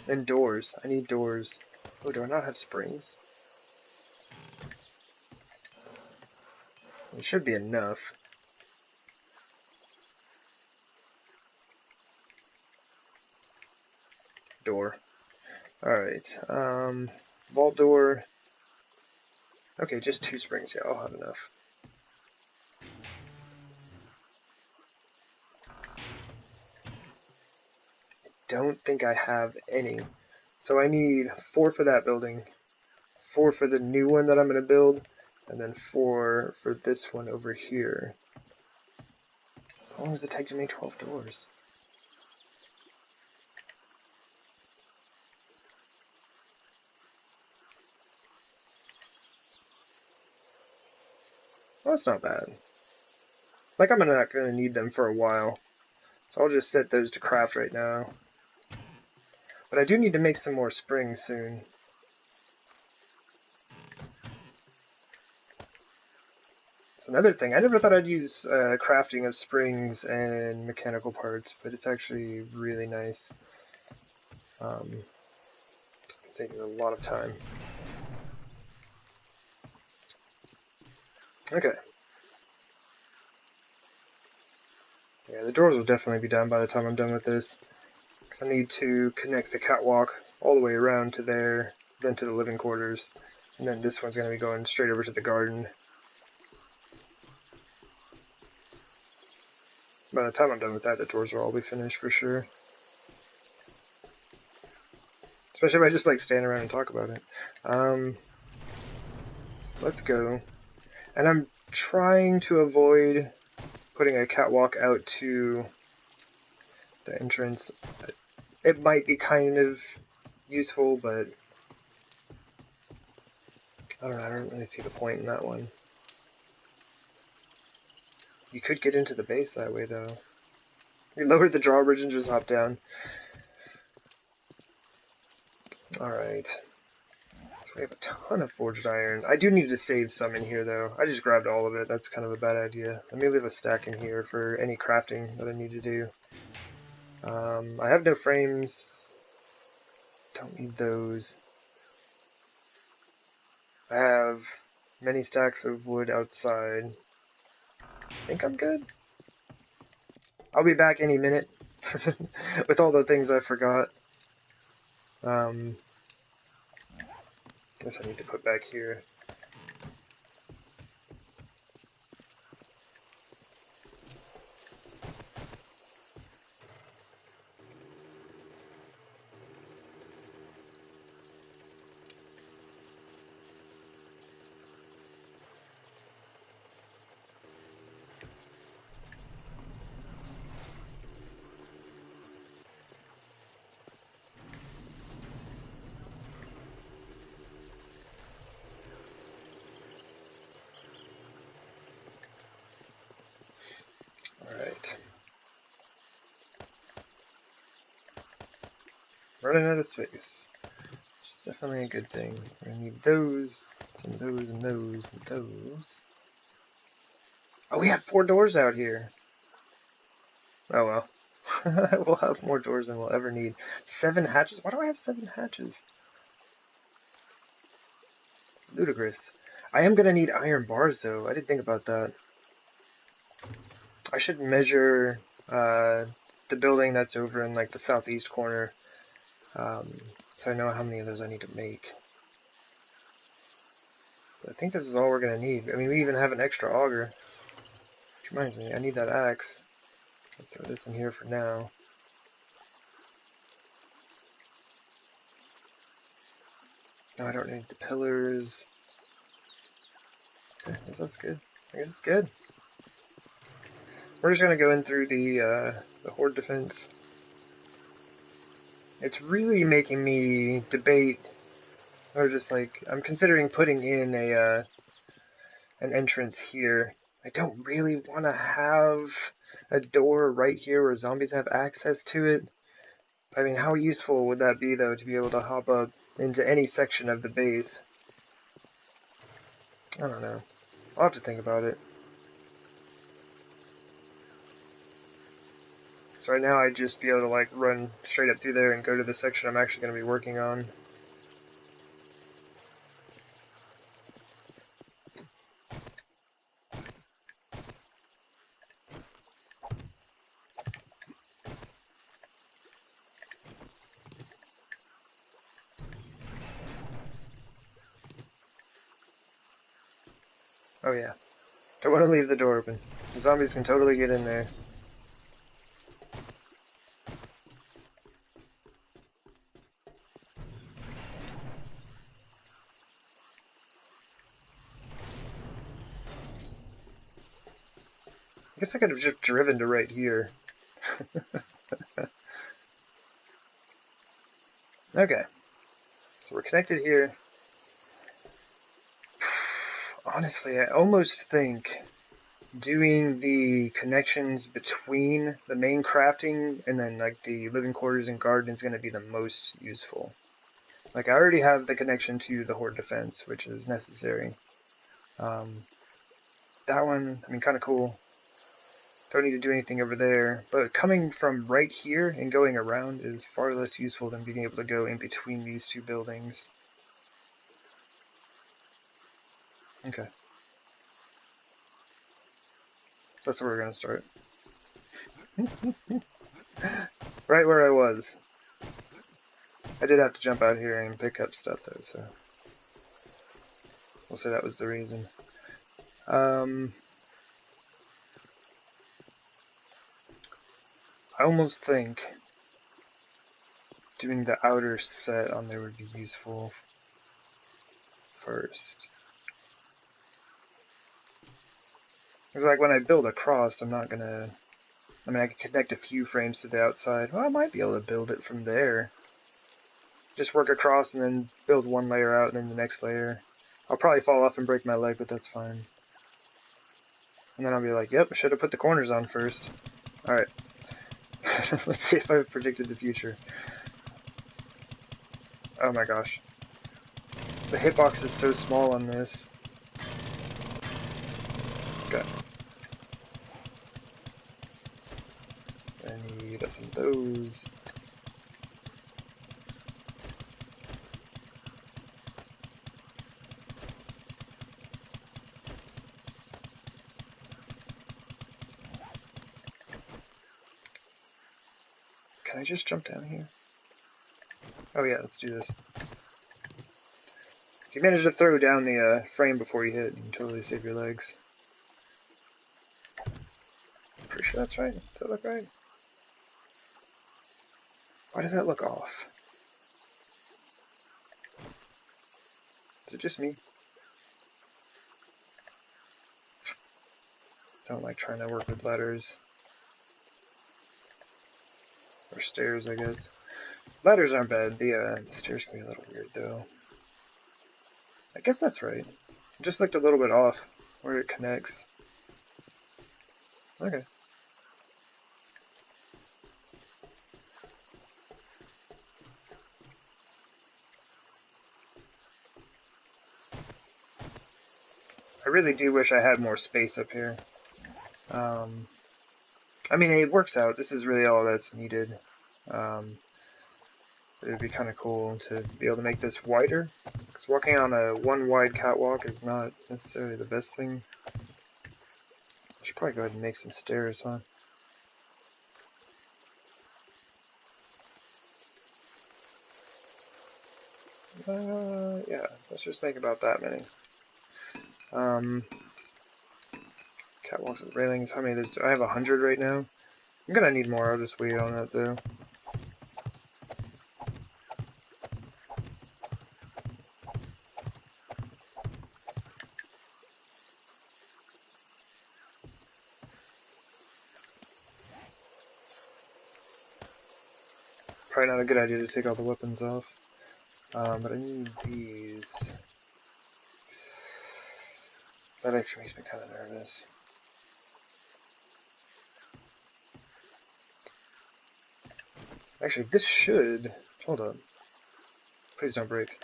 And doors. I need doors. Oh, do I not have springs? It should be enough. Door. Alright, vault door. Okay, just 2 springs. Yeah, I'll have enough. Don't think I have any. So I need 4 for that building, 4 for the new one that I'm going to build, and then 4 for this one over here. How long does it take to make 12 doors? Well, that's not bad. Like, I'm not going to need them for a while, so I'll just set those to craft right now. But I do need to make some more springs soon. It's another thing. I never thought I'd use crafting of springs and mechanical parts, but it's actually really nice. It's taking a lot of time. Okay. Yeah, the doors will definitely be done by the time I'm done with this. Because I need to connect the catwalk all the way around to there, then to the living quarters. And then this one's going to be going straight over to the garden. By the time I'm done with that, the doors will all be finished for sure. Especially if I just like stand around and talk about it. Let's go. And I'm trying to avoid putting a catwalk out to the entrance. It might be kind of useful, but I don't know, I don't really see the point in that one. You could get into the base that way, though. You lower the drawbridge and just hop down. Alright. So we have a ton of forged iron. I do need to save some in here, though. I just grabbed all of it. That's kind of a bad idea. Let me leave a stack in here for any crafting that I need to do. I have no frames. Don't need those. I have many stacks of wood outside. I think I'm good. I'll be back any minute with all the things I forgot. Guess I need to put back here. Running out of space. Which is definitely a good thing. We're gonna need those, some of those, and those, and those. Oh, we have 4 doors out here. Oh well. We'll have more doors than we'll ever need. 7 hatches? Why do I have 7 hatches? Ludicrous. I am gonna need iron bars though. I didn't think about that. I should measure the building that's over in like the southeast corner, so I know how many of those I need to make. But I think this is all we're gonna need. I mean, we even have an extra auger. Which reminds me, I need that axe. I'll throw this in here for now. No, I don't need the pillars. Okay, I guess that's good. I guess it's good. We're just gonna go in through the horde defense. It's really making me debate, or just like I'm considering putting in a an entrance here. I don't really want to have a door right here where zombies have access to it. I mean, how useful would that be though to be able to hop up into any section of the base? I don't know. I'll have to think about it. So right now I'd just be able to like run straight up through there and go to the section I'm actually going to be working on. Oh yeah. Don't want to leave the door open. The zombies can totally get in there. I guess I could have just driven to right here. Okay. So we're connected here. Honestly, I almost think doing the connections between the main crafting and then like the living quarters and garden is going to be the most useful. Like I already have the connection to the horde defense, which is necessary. That one, I mean, kind of cool. Don't need to do anything over there, but coming from right here and going around is far less useful than being able to go in between these 2 buildings. Okay. That's where we're going to start. Right where I was. I did have to jump out here and pick up stuff though, so we'll say that was the reason. I almost think doing the outer set on there would be useful first. Because like when I build across, I'm not gonna... I mean, I could connect a few frames to the outside. Well, I might be able to build it from there. Just work across and then build one layer out and then the next layer. I'll probably fall off and break my leg, but that's fine. And then I'll be like, yep, I should have put the corners on first. Alright. Let's see if I've predicted the future. Oh my gosh. The hitbox is so small on this. Okay. I need some of those. Can I just jump down here? Oh yeah, let's do this. If you manage to throw down the frame before you hit, you can totally save your legs. Pretty sure that's right. Does that look right? Why does that look off? Is it just me? Don't like trying to work with ladders. Or stairs, I guess. Ladders aren't bad. The stairs can be a little weird, though. I guess that's right. It just looked a little bit off where it connects. Okay. I really do wish I had more space up here. I mean, it works out. This is really all that's needed. It would be kind of cool to be able to make this wider. Because walking on a one wide catwalk is not necessarily the best thing. I should probably go ahead and make some stairs, huh? Yeah, let's just make about that many. Catwalks with railings, how many of those do I have? 100 right now? I'm gonna need more, I'll just wait on that though. Probably not a good idea to take all the weapons off. But I need these. That actually makes me kind of nervous. Actually, this should... Hold on. Please don't break.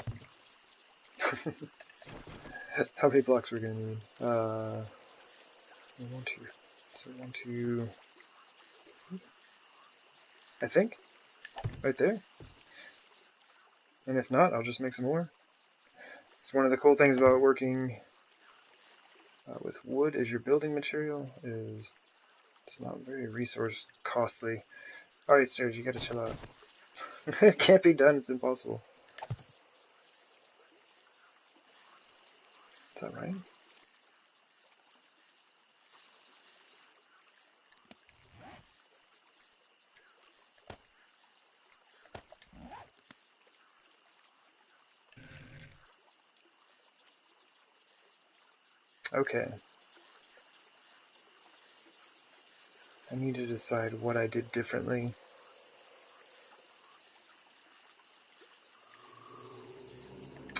How many blocks are we gonna need? 1, 2... So 1, 2... I think? Right there? And if not, I'll just make some more. It's one of the cool things about working with wood as your building material is it's not very resource costly. Alright, stairs, you gotta chill out. It can't be done, it's impossible. Is that right? Okay. I need to decide what I did differently.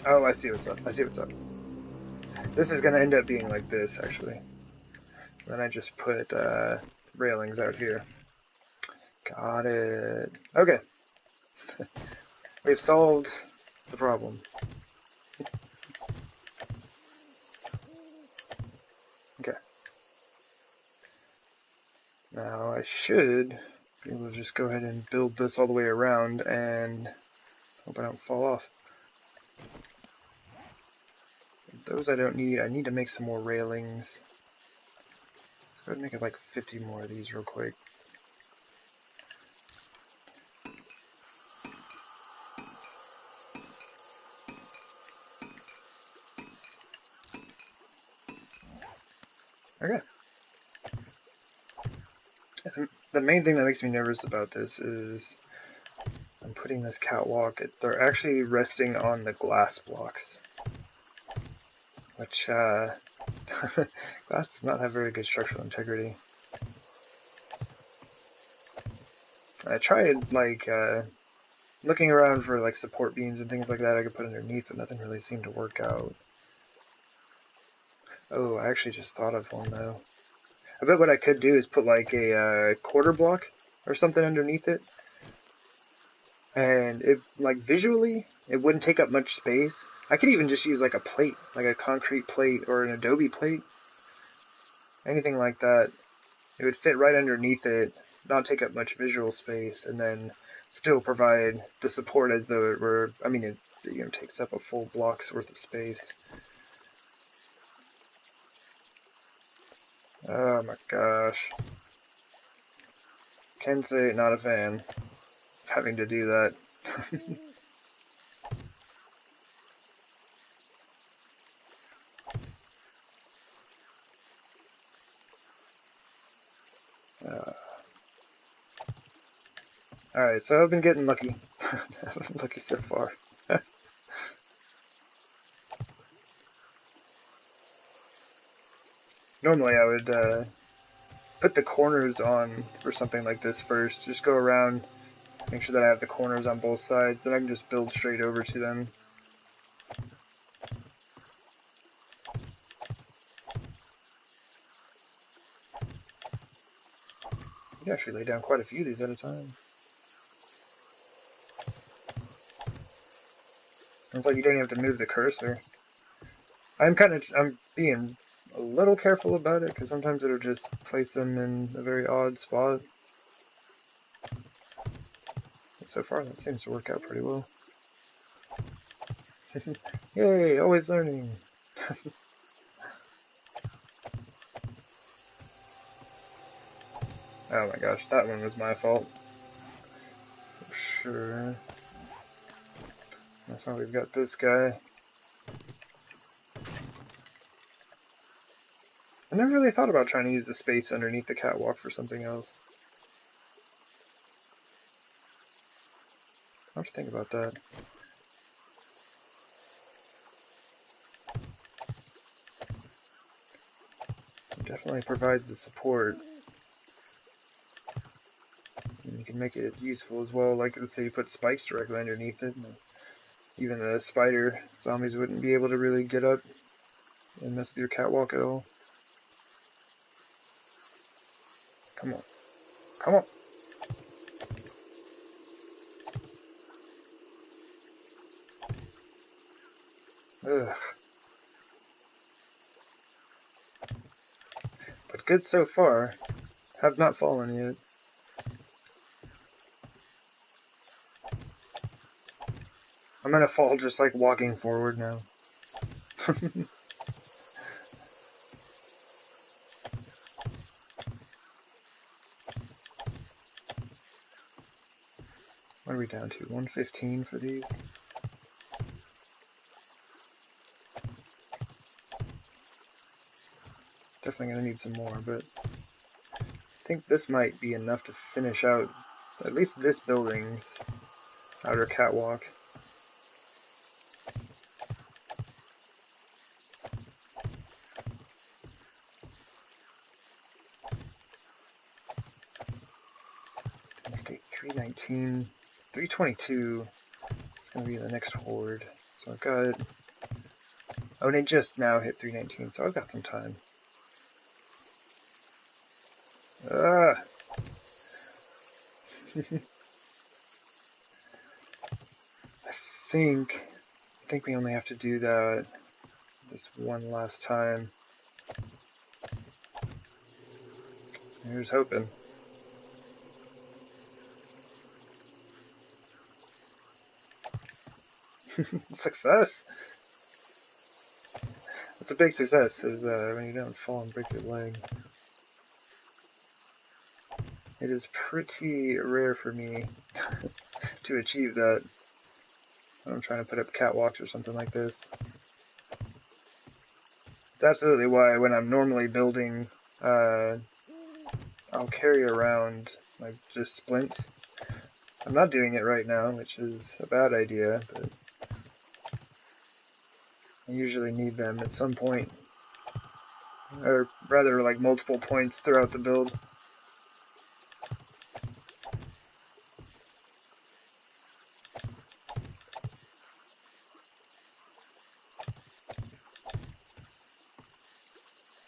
Oh, I see what's up. I see what's up. This is gonna end up being like this, actually. Then I just put railings out here. Got it. Okay. We've solved the problem. Okay. Now I should be able to just go ahead and build this all the way around and hope I don't fall off. Those I don't need. I need to make some more railings. Let's go ahead and make it like 50 more of these real quick. Okay. The main thing that makes me nervous about this is I'm putting this catwalk. They're actually resting on the glass blocks, which glass does not have very good structural integrity. I tried like looking around for like support beams and things like that I could put underneath, but nothing really seemed to work out. Oh, I actually just thought of one though. I bet what I could do is put like a quarter block or something underneath it, and it like visually it wouldn't take up much space. I could even just use like a plate, like a concrete plate or an adobe plate, anything like that. It would fit right underneath it, not take up much visual space, and then still provide the support as though it were. I mean, it takes up a full block's worth of space. Oh my gosh. Can say not a fan of having to do that. Alright, so I've been getting lucky. I've been lucky so far. Normally I would put the corners on for something like this first. Just go around, make sure that I have the corners on both sides, then I can just build straight over to them. You can actually lay down quite a few of these at a time. It's like you don't even have to move the cursor. I'm being a little careful about it, because sometimes it'll just place them in a very odd spot. But so far, that seems to work out pretty well. Yay, always learning! Oh my gosh, that one was my fault. For sure. That's why we've got this guy. I never really thought about trying to use the space underneath the catwalk for something else. I'll have to think about that. It definitely provides the support. And you can make it useful as well, like let's say you put spikes directly underneath it. Even the spider zombies wouldn't be able to really get up and mess with your catwalk at all. Come on. Come on! Ugh. But good so far. Have not fallen yet. I'm gonna fall just like walking forward now. What are we down to? 115 for these? Definitely gonna need some more, but I think this might be enough to finish out at least this building's outer catwalk. State 319, 322 is going to be the next horde. So I've got... Oh, and it just now hit 319, so I've got some time. Ah! I think we only have to do that this one last time. Here's hoping. Success! That's a big success, is when you don't fall and break your leg. It is pretty rare for me to achieve that. I'm trying to put up catwalks or something like this. It's absolutely why when I'm normally building, I'll carry around like just splints. I'm not doing it right now, which is a bad idea, but I usually need them at some point. Or rather, like multiple points throughout the build.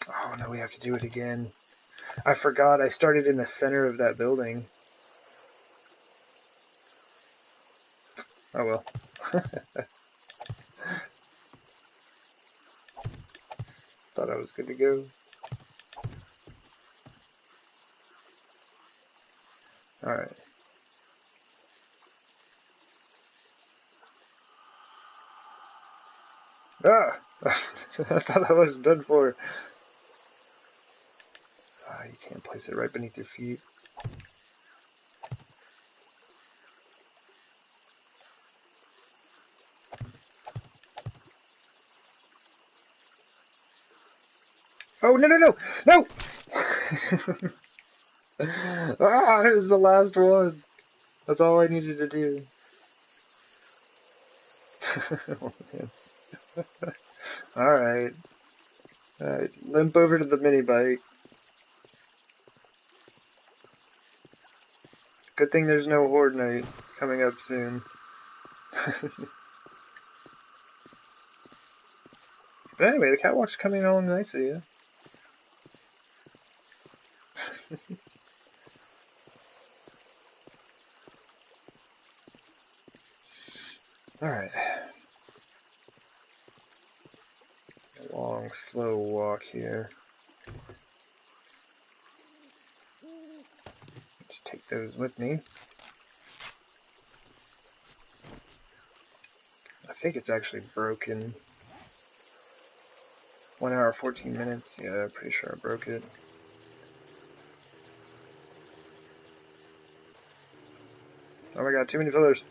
Oh no, we have to do it again. I forgot I started in the center of that building. Oh well. Thought I was good to go. Alright. Ah! I thought I was done for. Ah, you can't place it right beneath your feet. Oh, no, no, no! No! Ah, it was the last one. That's all I needed to do. Alright. Alright, limp over to the mini bike. Good thing there's no Horde Night coming up soon. But anyway, the catwalk's coming along nicely, yeah? Alright. A long long, slow walk here. Just take those with me. I think it's actually broken. 1 hour, 14 minutes. Yeah, I'm pretty sure I broke it. Oh my god, too many fillers.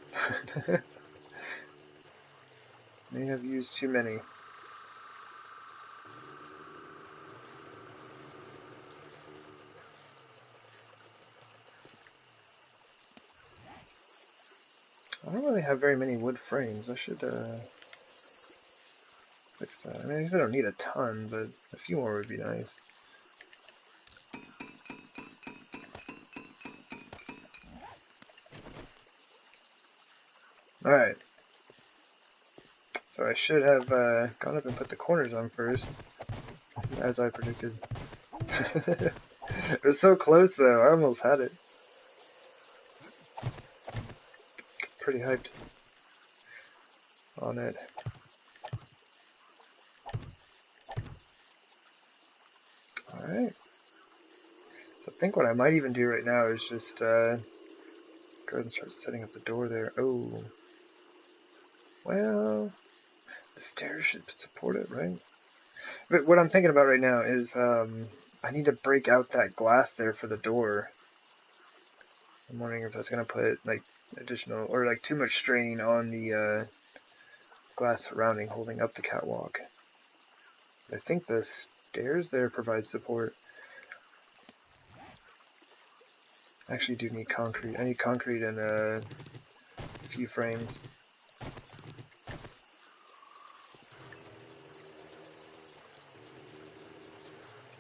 May have used too many. I don't really have very many wood frames. I should fix that. I mean, I guess I don't need a ton, but a few more would be nice. Alright. So I should have gone up and put the corners on first, as I predicted. It was so close though, I almost had it. Pretty hyped on it. Alright. So I think what I might even do right now is just go ahead and start setting up the door there. Oh. Well, the stairs should support it, right? But what I'm thinking about right now is I need to break out that glass there for the door. I'm wondering if that's going to put like additional or like too much strain on the glass surrounding holding up the catwalk. I think the stairs there provide support. I actually do need concrete. I need concrete and a few frames.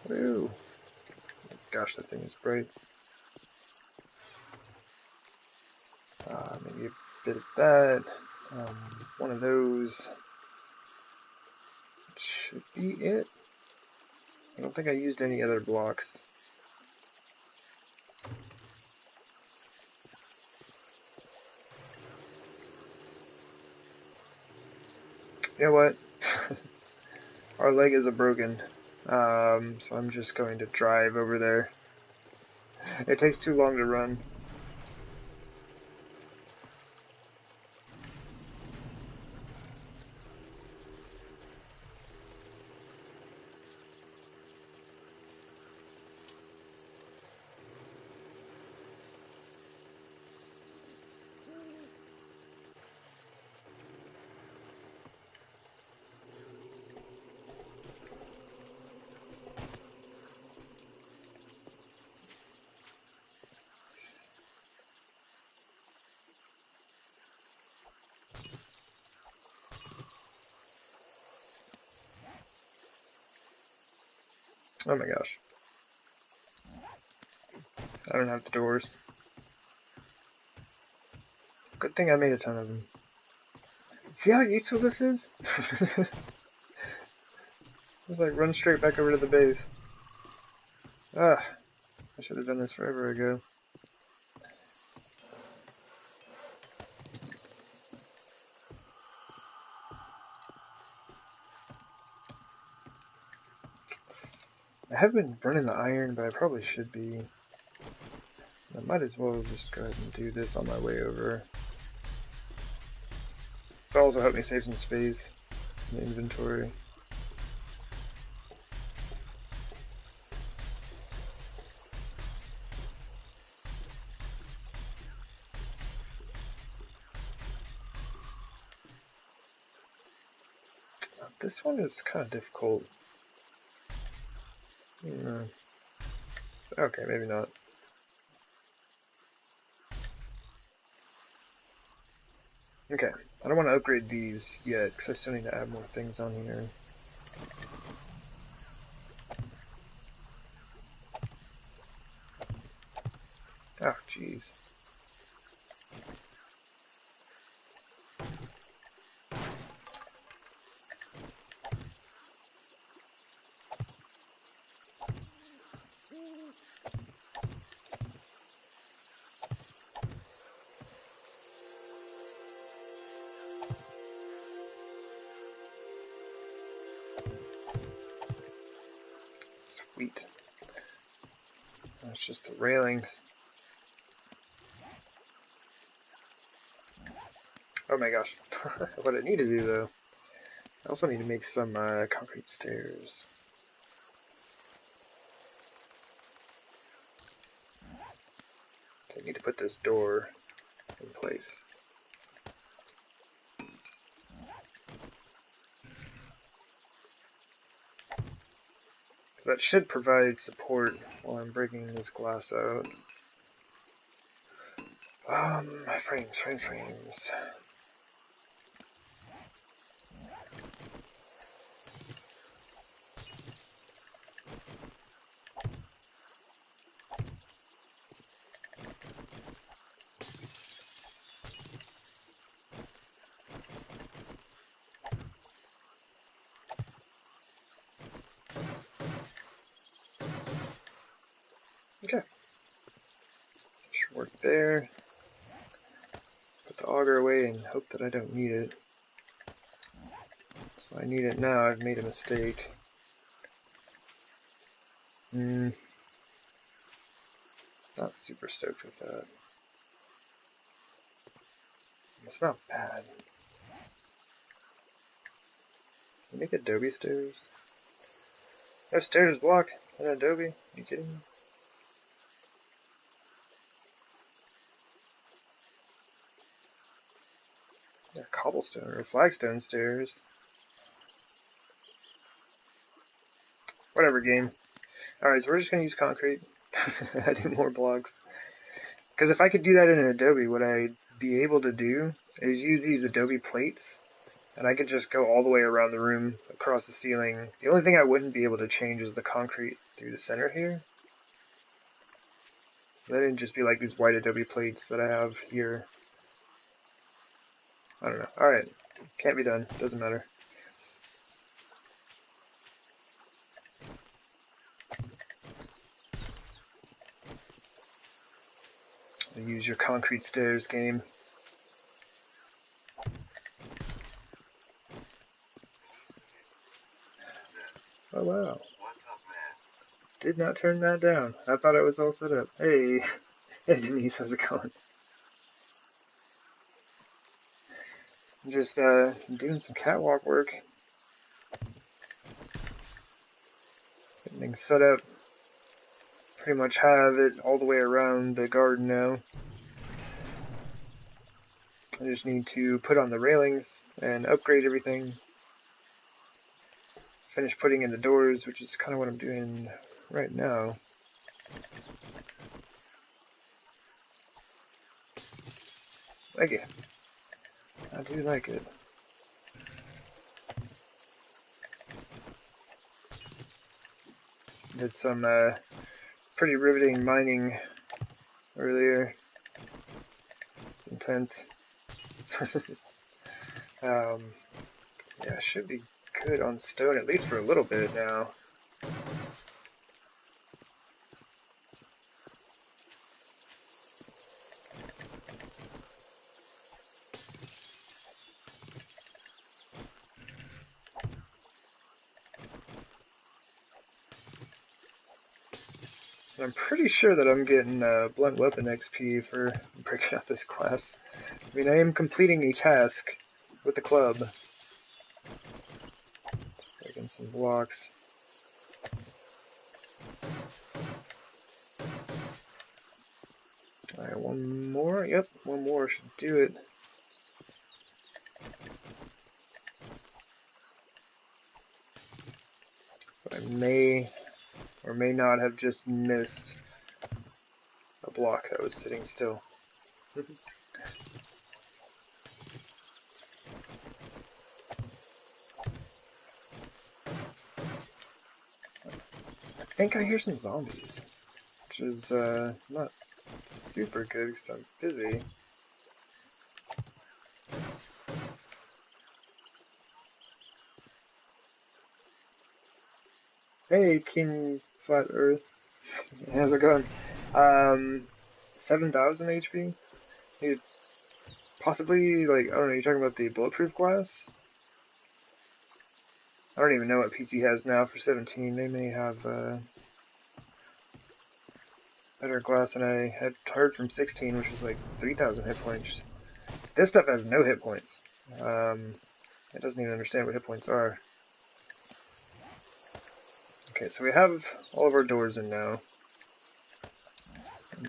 Woo! Gosh, that thing is bright. Maybe a bit of that. One of those should be it. I don't think I used any other blocks. You know what? Our leg is broken. So I'm just going to drive over there. It takes too long to run. Oh my gosh. I don't have the doors. Good thing I made a ton of them. See how useful this is? Just like run straight back over to the base. Ah, I should have done this forever ago. I have been burning the iron, but I probably should be. I might as well just go ahead and do this on my way over. This will also help me save some space in the inventory. This one is kind of difficult. Okay, maybe not. Okay, I don't want to upgrade these yet, because I still need to add more things on here. Oh, jeez. Sweet. That's just the railings. Oh my gosh. What I need to do though, I also need to make some concrete stairs. So I need to put this door in place. Because that should provide support while I'm breaking this glass out. Frames. Okay. Should work there. Put the auger away and hope that I don't need it. So I need it now. I've made a mistake. Not super stoked with that. It's not bad. Can you make Adobe stairs? No stairs block in Adobe? Are you kidding me? Yeah, cobblestone or flagstone stairs. Whatever, game. Alright, so we're just gonna use concrete. I need more blocks. Because if I could do that in an Adobe, what I'd be able to do is use these Adobe plates, and I could just go all the way around the room, across the ceiling. The only thing I wouldn't be able to change is the concrete through the center here. That didn't just be like these white Adobe plates that I have here. I don't know. Alright. Can't be done. Doesn't matter. Use your concrete stairs, game. Oh wow. Did not turn that down. I thought it was all set up. Hey. Hey Denise, how's it going? I'm just doing some catwalk work. Getting things set up. Pretty much have it all the way around the garden now. I just need to put on the railings and upgrade everything. Finish putting in the doors, which is kind of what I'm doing right now. Like it. I do like it. Did some pretty riveting mining earlier. It's intense. Yeah, should be good on stone, at least for a little bit now. I'm pretty sure that I'm getting blunt weapon XP for breaking out this class. I mean, I am completing a task with the club. Breaking some blocks. Alright, one more. Yep, one more should do it. So I may or may not have just missed a block that was sitting still. I think I hear some zombies, which is not super good because I'm busy. Hey, King Flat Earth. How's it going? 7,000 HP? You'd possibly, like, I don't know, you're talking about the bulletproof glass? I don't even know what PC has now for 17. They may have, better glass than I had heard from 16, which was like 3,000 hit points. This stuff has no hit points. It doesn't even understand what hit points are. Okay, so we have all of our doors in now.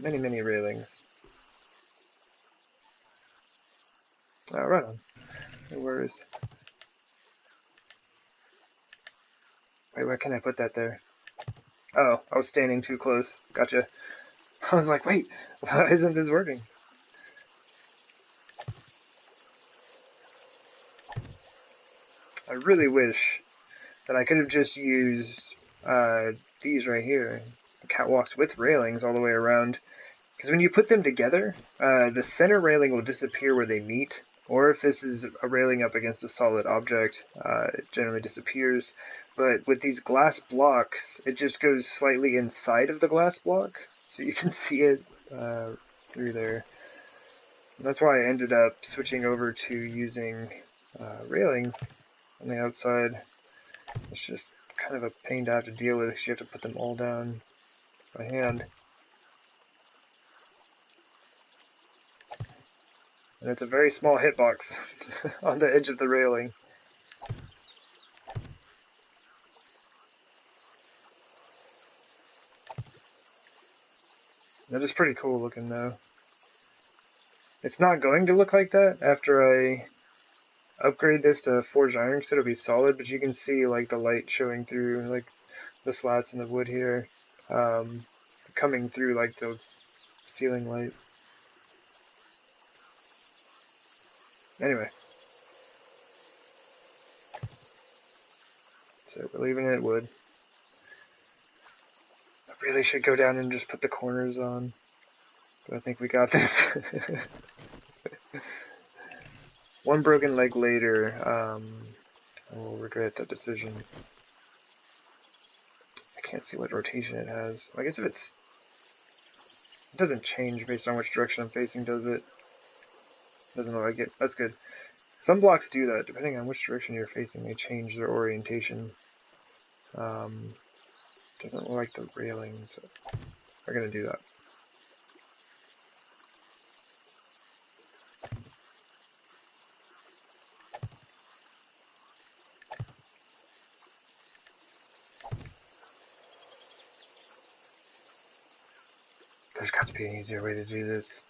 Many, many railings. Oh, right on. No worries. Wait, where can I put that there? Oh, I was standing too close. Gotcha. I was like, wait, why isn't this working? I really wish that I could have just used these right here, the catwalks with railings all the way around. Because when you put them together, the center railing will disappear where they meet, or if this is a railing up against a solid object, it generally disappears. But with these glass blocks, it just goes slightly inside of the glass block, so you can see it through there. And that's why I ended up switching over to using railings on the outside. It's just kind of a pain to have to deal with because you have to put them all down by hand. And it's a very small hitbox on the edge of the railing. That is pretty cool looking though. It's not going to look like that after I upgrade this to forged iron, so it'll be solid, but you can see like the light showing through like the slats in the wood here, coming through like the ceiling light. Anyway. So we're leaving it wood. I really should go down and just put the corners on. But I think we got this. One broken leg later, I will regret that decision. I can't see what rotation it has. I guess if it doesn't change based on which direction I'm facing, does it? Doesn't look like it. That's good. Some blocks do that. Depending on which direction you're facing, they change their orientation. Doesn't look like the railings are going to do that. There's got to be an easier way to do this.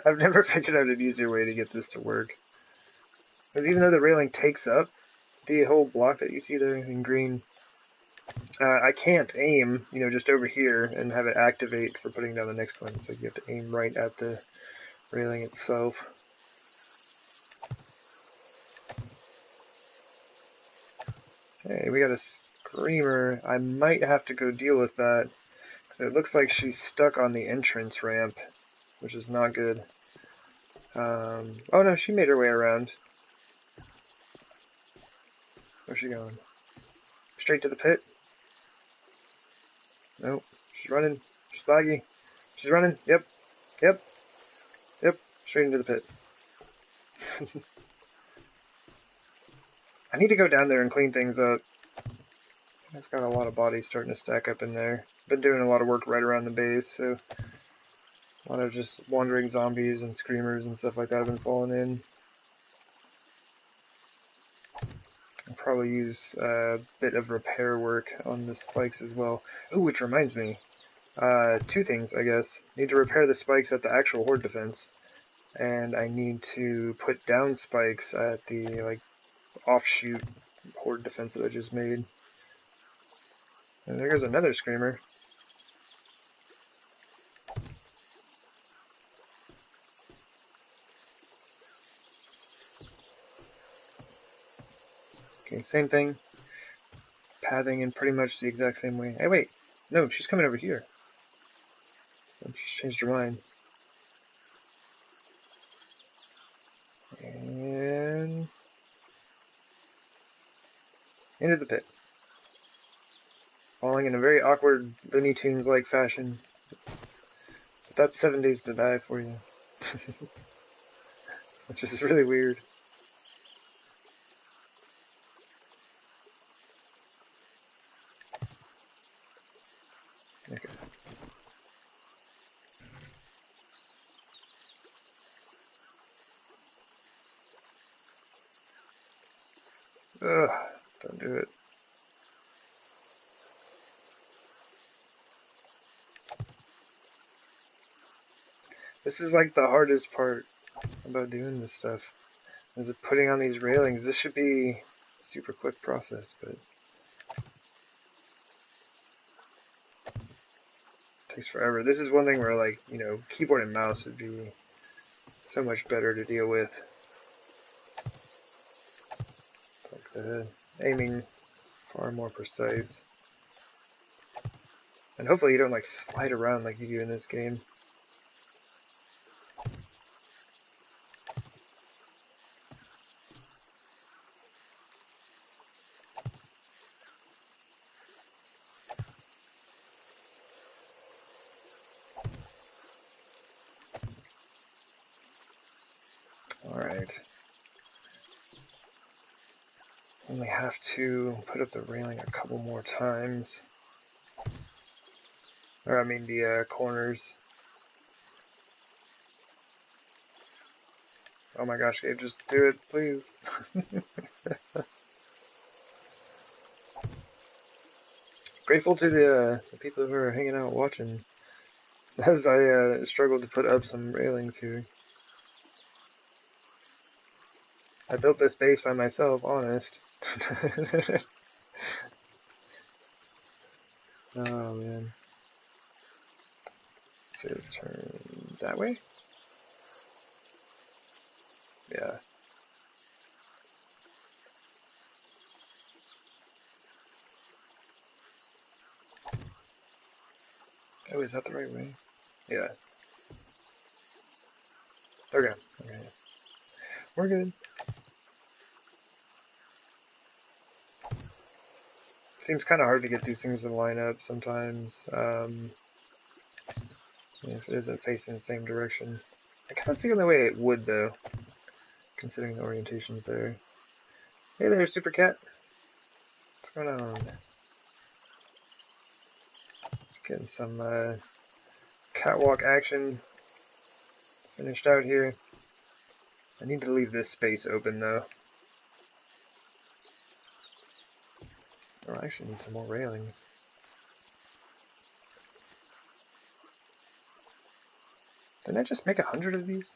I've never figured out an easier way to get this to work. Because even though the railing takes up the whole block that you see there in green, I can't aim, just over here and have it activate for putting down the next one. So you have to aim right at the railing itself. Okay, we got a screamer. I might have to go deal with that. Because it looks like she's stuck on the entrance ramp, which is not good. Oh no, she made her way around. Where's she going? Straight to the pit? Nope. She's running. She's laggy. She's running. Yep. Yep. Yep. Straight into the pit. I need to go down there and clean things up. I've got a lot of bodies starting to stack up in there. Been doing a lot of work right around the base, so a lot of just wandering zombies and screamers and stuff like that have been falling in. I'll probably use a bit of repair work on the spikes as well. Oh, which reminds me. Two things, I guess. Need to repair the spikes at the actual horde defense. And I need to put down spikes at the, offshoot horde defense that I just made. And there goes another screamer. Okay, same thing. Pathing in pretty much the exact same way. Hey, wait. No, she's coming over here. She's changed her mind. And into the pit. Falling in a very awkward Looney Tunes-like fashion. But that's 7 days to die for you. Which is really weird. Okay. Ugh, don't do it. This is like the hardest part about doing this stuff. Is it putting on these railings? This should be a super quick process, but it takes forever. This is one thing where, like, you know, keyboard and mouse would be so much better to deal with. It's like the aiming is far more precise. And hopefully you don't like slide around like you do in this game. Alright. Only have to put up the railing a couple more times. Or I mean the corners. Oh my gosh, Gabe, just do it, please. Grateful to the people who are hanging out watching, as I struggled to put up some railings here. I built this base by myself, honest. Oh man. Let's see, let's turn that way? Yeah. Oh, is that the right way? Yeah. Okay. Okay. We're good. Seems kind of hard to get these things to line up sometimes. If it isn't facing the same direction. I guess that's the only way it would, though, considering the orientation's there. Hey there, Super Cat. What's going on? Getting some catwalk action finished out here. I need to leave this space open, though. Oh, I actually need some more railings. Didn't I just make 100 of these?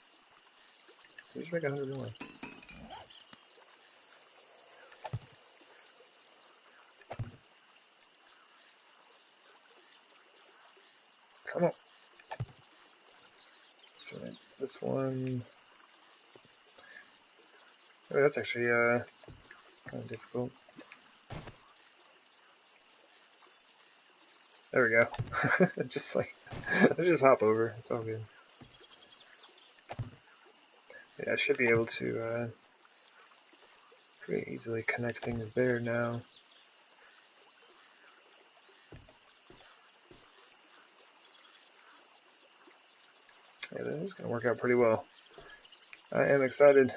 Did I just make 100 more? Come on. So that's this one. Oh, that's actually kind of difficult. There we go. Just like, let's just hop over. It's all good. Yeah, I should be able to pretty easily connect things there now. Yeah, this is going to work out pretty well. I am excited.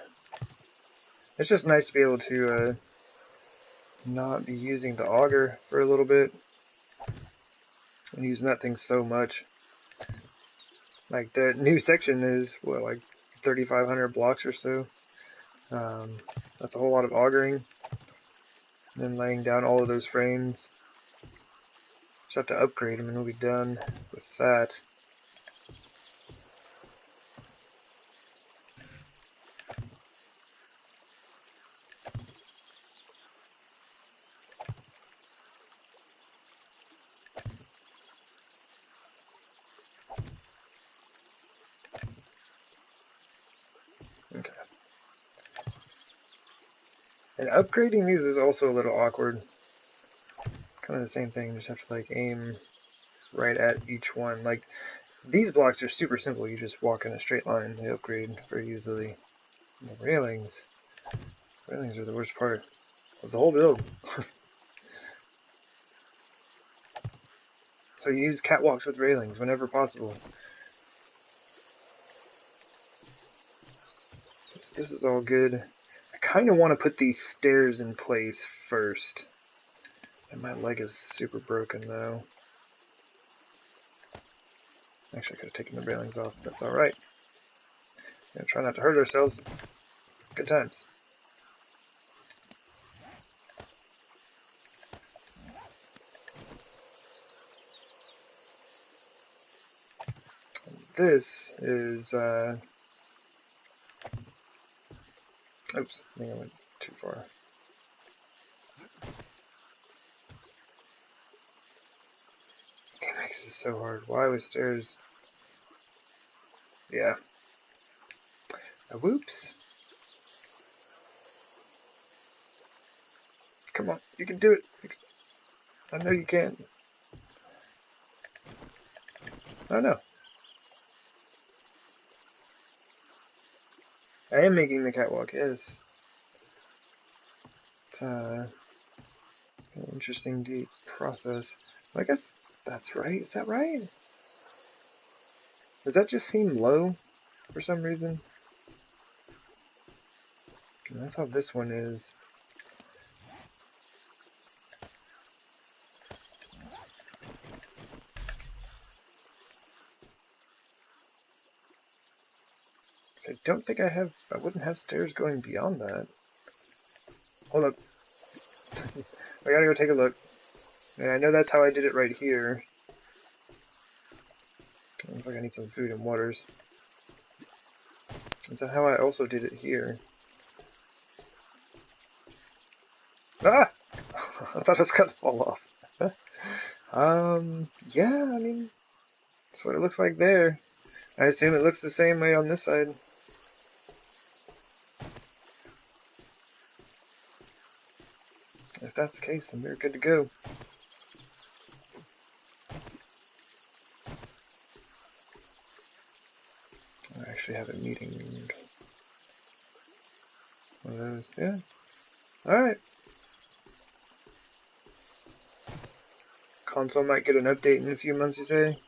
It's just nice to be able to not be using the auger for a little bit. I'm using that thing so much. Like, the new section is, what, like 3,500 blocks or so. That's a whole lot of augering. And then laying down all of those frames. Just have to upgrade them and we'll be done with that. Okay. And upgrading these is also a little awkward. Kind of the same thing, just have to like aim right at each one. Like, these blocks are super simple, you just walk in a straight line, they upgrade very easily. And the railings are the worst part of the whole build. So you use catwalks with railings whenever possible. This is all good. I kind of want to put these stairs in place first. And my leg is super broken though. Actually, I could have taken the railings off. That's alright. Try not to hurt ourselves. Good times. this is, oops, I think I went too far. It makes it so hard. Why with stairs? Yeah. Whoops. Come on, you can do it. I know you can. Oh no. I am making the catwalk, yes. It's an interesting deep process. Well, I guess that's right. Is that right? Does that just seem low for some reason? That's how this one is. So I don't think I wouldn't have stairs going beyond that. Hold up. I gotta go take a look. And I know that's how I did it right here. Looks like I need some food and waters. Is that how I also did it here? Ah! I thought it was gonna fall off. Yeah, I mean, that's what it looks like there. I assume it looks the same way on this side. If that's the case, then we're good to go. I actually have a meeting. One of those, yeah. Alright. Console might get an update in a few months, you say?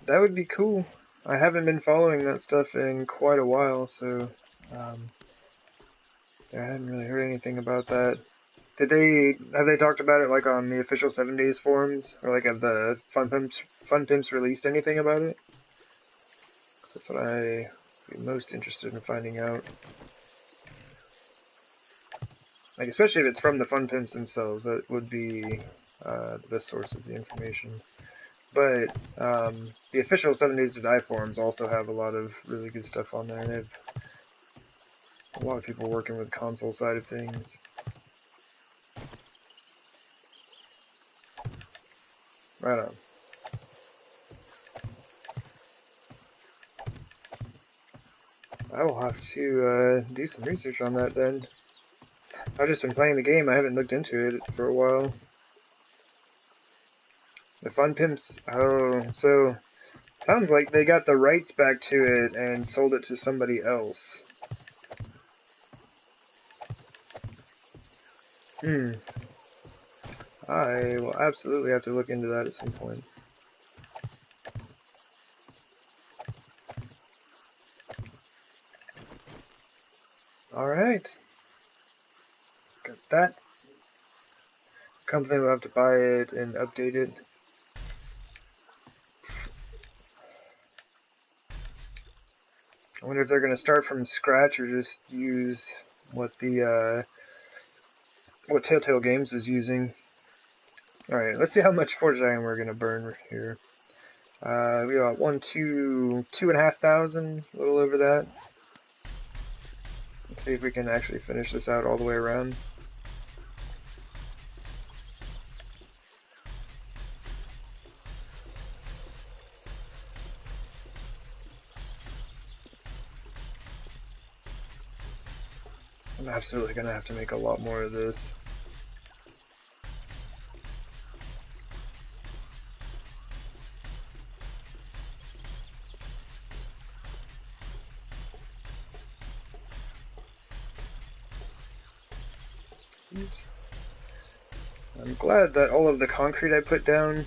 That would be cool. I haven't been following that stuff in quite a while, so I hadn't really heard anything about that. Have they talked about it like on the official 7 Days forums, or like have the Fun Pimps released anything about it? 'Cause that's what I'd be most interested in finding out. Like especially if it's from the Fun Pimps themselves, that would be the best source of the information. But the official 7 Days to Die forums also have a lot of really good stuff on there. They have a lot of people working with console side of things. Right on. I will have to do some research on that then. I've just been playing the game, I haven't looked into it for a while. The Fun Pimps, oh, so sounds like they got the rights back to it and sold it to somebody else. I will absolutely have to look into that at some point. Alright. Got that. Company will have to buy it and update it. I wonder if they're going to start from scratch or just use what what Telltale Games was using. Alright, let's see how much forge iron we're going to burn here. We got 2,500, a little over that. Let's see if we can actually finish this out all the way around. I'm absolutely going to have to make a lot more of this. I'm glad that all of the concrete I put down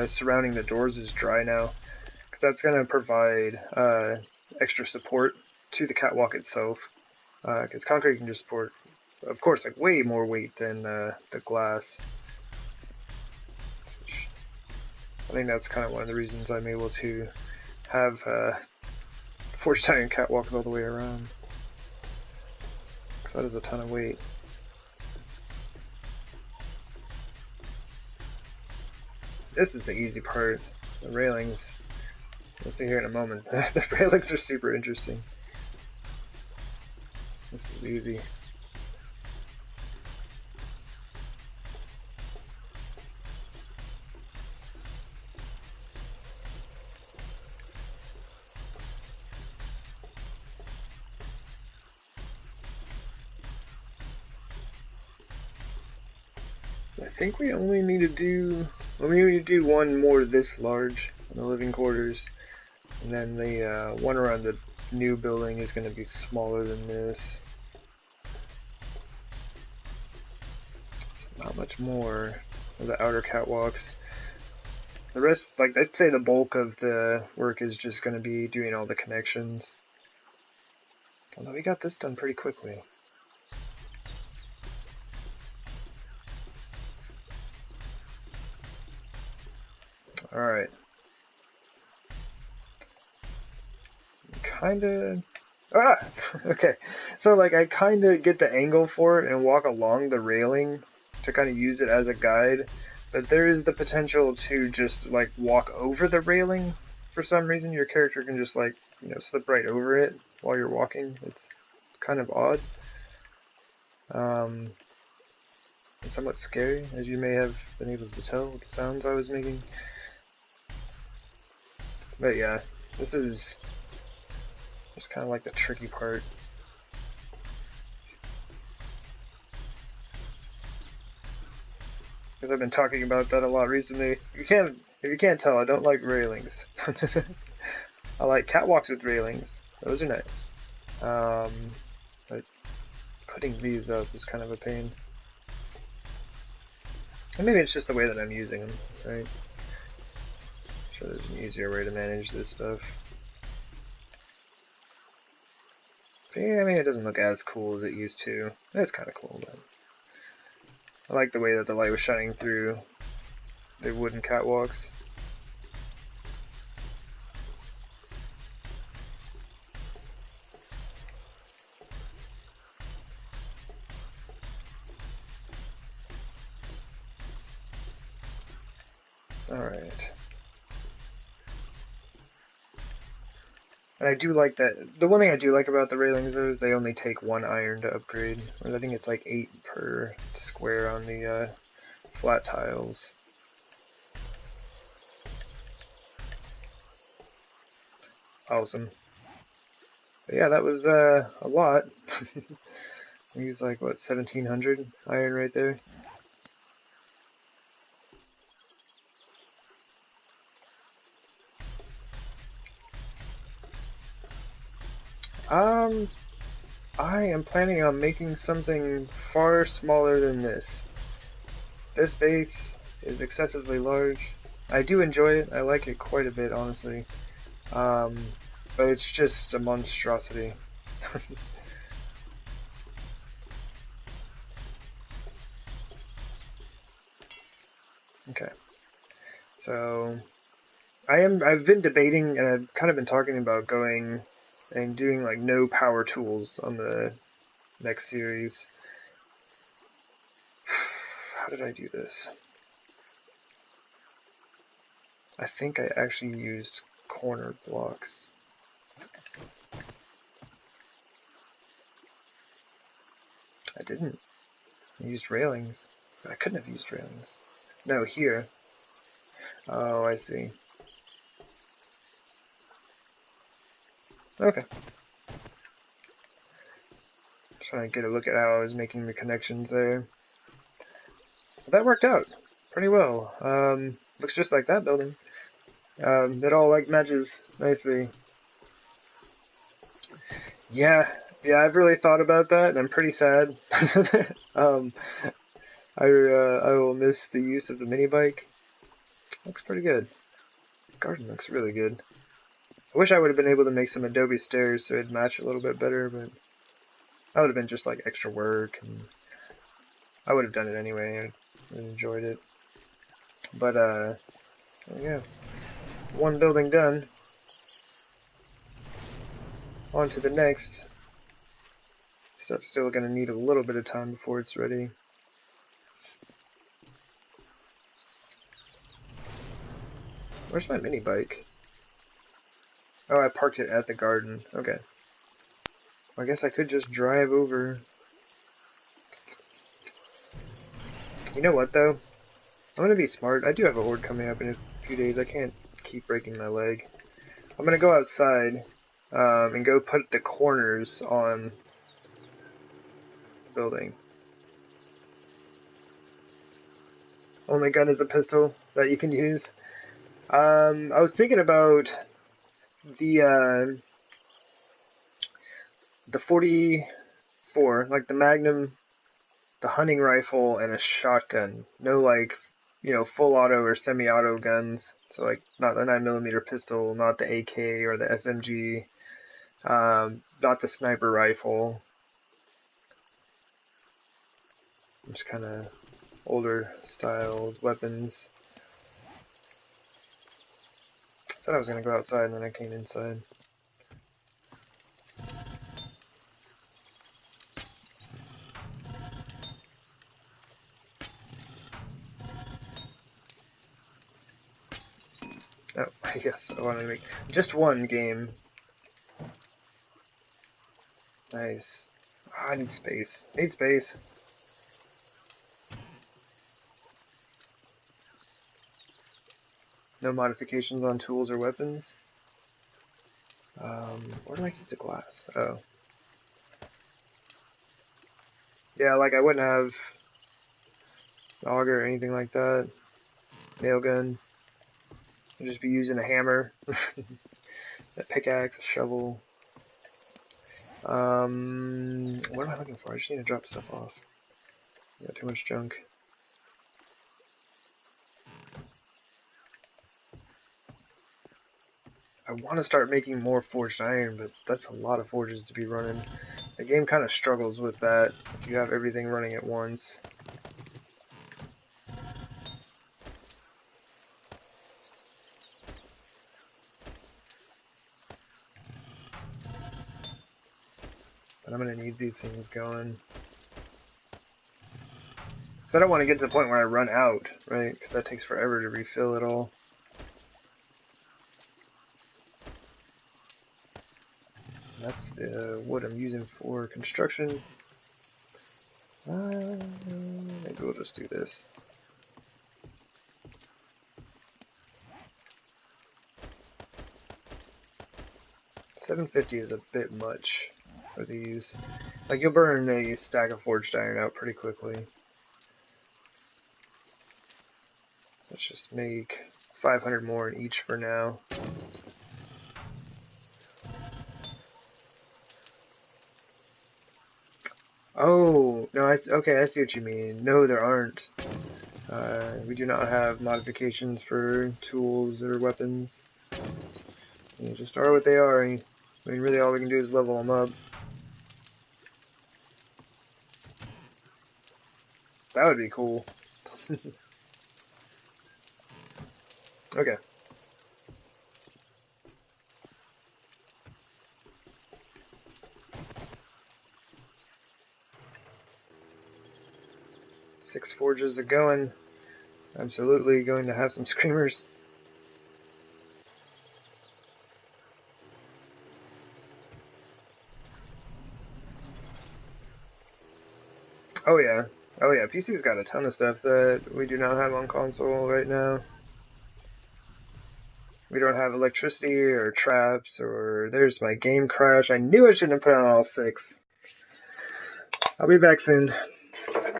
surrounding the doors is dry now, because that's going to provide extra support to the catwalk itself. Because concrete can just support, of course, like way more weight than the glass. Which I think that's kind of one of the reasons I'm able to have forged iron catwalks all the way around. Because that is a ton of weight. This is the easy part. the railings. We'll see here in a moment. The railings are super interesting. This is easy. I think we only need to do, well, we need to do one more this large in the living quarters, and then the one around the new building is going to be smaller than this. Not much more of the outer catwalks. The rest, like, I'd say the bulk of the work is just going to be doing all the connections. Although we got this done pretty quickly. Alright. Kinda... Ah! Okay. So, like, I kinda get the angle for it and walk along the railing to kind of use it as a guide. But there is the potential to just, like, walk over the railing. For some reason, your character can just, like, you know, slip right over it while you're walking. It's kind of odd. And somewhat scary, as you may have been able to tell with the sounds I was making. But yeah, this is just kind of like the tricky part. Because I've been talking about that a lot recently. If you can't tell, I don't like railings. I like catwalks with railings. Those are nice. But putting these up is kind of a pain. And maybe it's just the way that I'm using them, right? I'm sure there's an easier way to manage this stuff. See, I mean, it doesn't look as cool as it used to. It's kind of cool, but I like the way that the light was shining through the wooden catwalks. Alright. And I do like that. The one thing I do like about the railings, though, is they only take 1 iron to upgrade. I think it's like 8 per square on the flat tiles. Awesome. But yeah, that was a lot. I used like, what, 1700 iron right there? I am planning on making something far smaller than this. This base is excessively large. I do enjoy it. I like it quite a bit, honestly. But it's just a monstrosity. Okay. So I've been debating and I've kind of been talking about going and doing like no power tools on the next series. How did I do this? I think I actually used corner blocks. I didn't. I used railings. I couldn't have used railings. No, here. Oh, I see. Okay. Trying to get a look at how I was making the connections there. That worked out pretty well. Looks just like that building. It all like matches nicely. Yeah, I've really thought about that, and I'm pretty sad. I will miss the use of the mini bike. Looks pretty good. The garden looks really good. I wish I would have been able to make some adobe stairs so it'd match a little bit better, but that would have been just like extra work, and I would have done it anyway. I enjoyed it. But yeah, one building done. On to the next. Stuff's still gonna need a little bit of time before it's ready. Where's my mini bike? Oh, I parked it at the garden. Okay. Well, I guess I could just drive over. You know what, though? I'm gonna be smart. I do have a horde coming up in a few days. I can't keep breaking my leg. I'm gonna go outside and go put the corners on the building. Only gun is a pistol that you can use. I was thinking about the 44, like the Magnum, the hunting rifle, and a shotgun. No, like, full auto or semi-auto guns. So, like, not the 9mm pistol, not the AK or the SMG, not the sniper rifle. Just kind of older styled weapons. I said I was going to go outside and then I came inside. Oh, yes, I want to make just one game. Nice. Oh, I need space. Need space. No modifications on tools or weapons. Where do I keep the glass? Oh. Yeah, like I wouldn't have auger or anything like that. Nail gun. I'd just be using a hammer, a pickaxe, a shovel. What am I looking for? I just need to drop stuff off. I got too much junk. I want to start making more forged iron, but that's a lot of forges to be running. The game kind of struggles with that if you have everything running at once. But I'm going to need these things going. Because I don't want to get to the point where I run out, right? Because that takes forever to refill it all. That's the wood I'm using for construction. Maybe we'll just do this. $750 is a bit much for these. Like, you'll burn a stack of forged iron out pretty quickly. Let's just make 500 more in each for now. Oh, no, okay, I see what you mean. No, there aren't. We do not have modifications for tools or weapons. You just are what they are. I mean, really all we can do is level them up. That would be cool. Okay. Six forges are going. Absolutely going to have some screamers. Oh yeah. Oh yeah, PC's got a ton of stuff that we do not have on console right now. We don't have electricity or traps, or there's my game crash. I knew I shouldn't have put on all 6. I'll be back soon.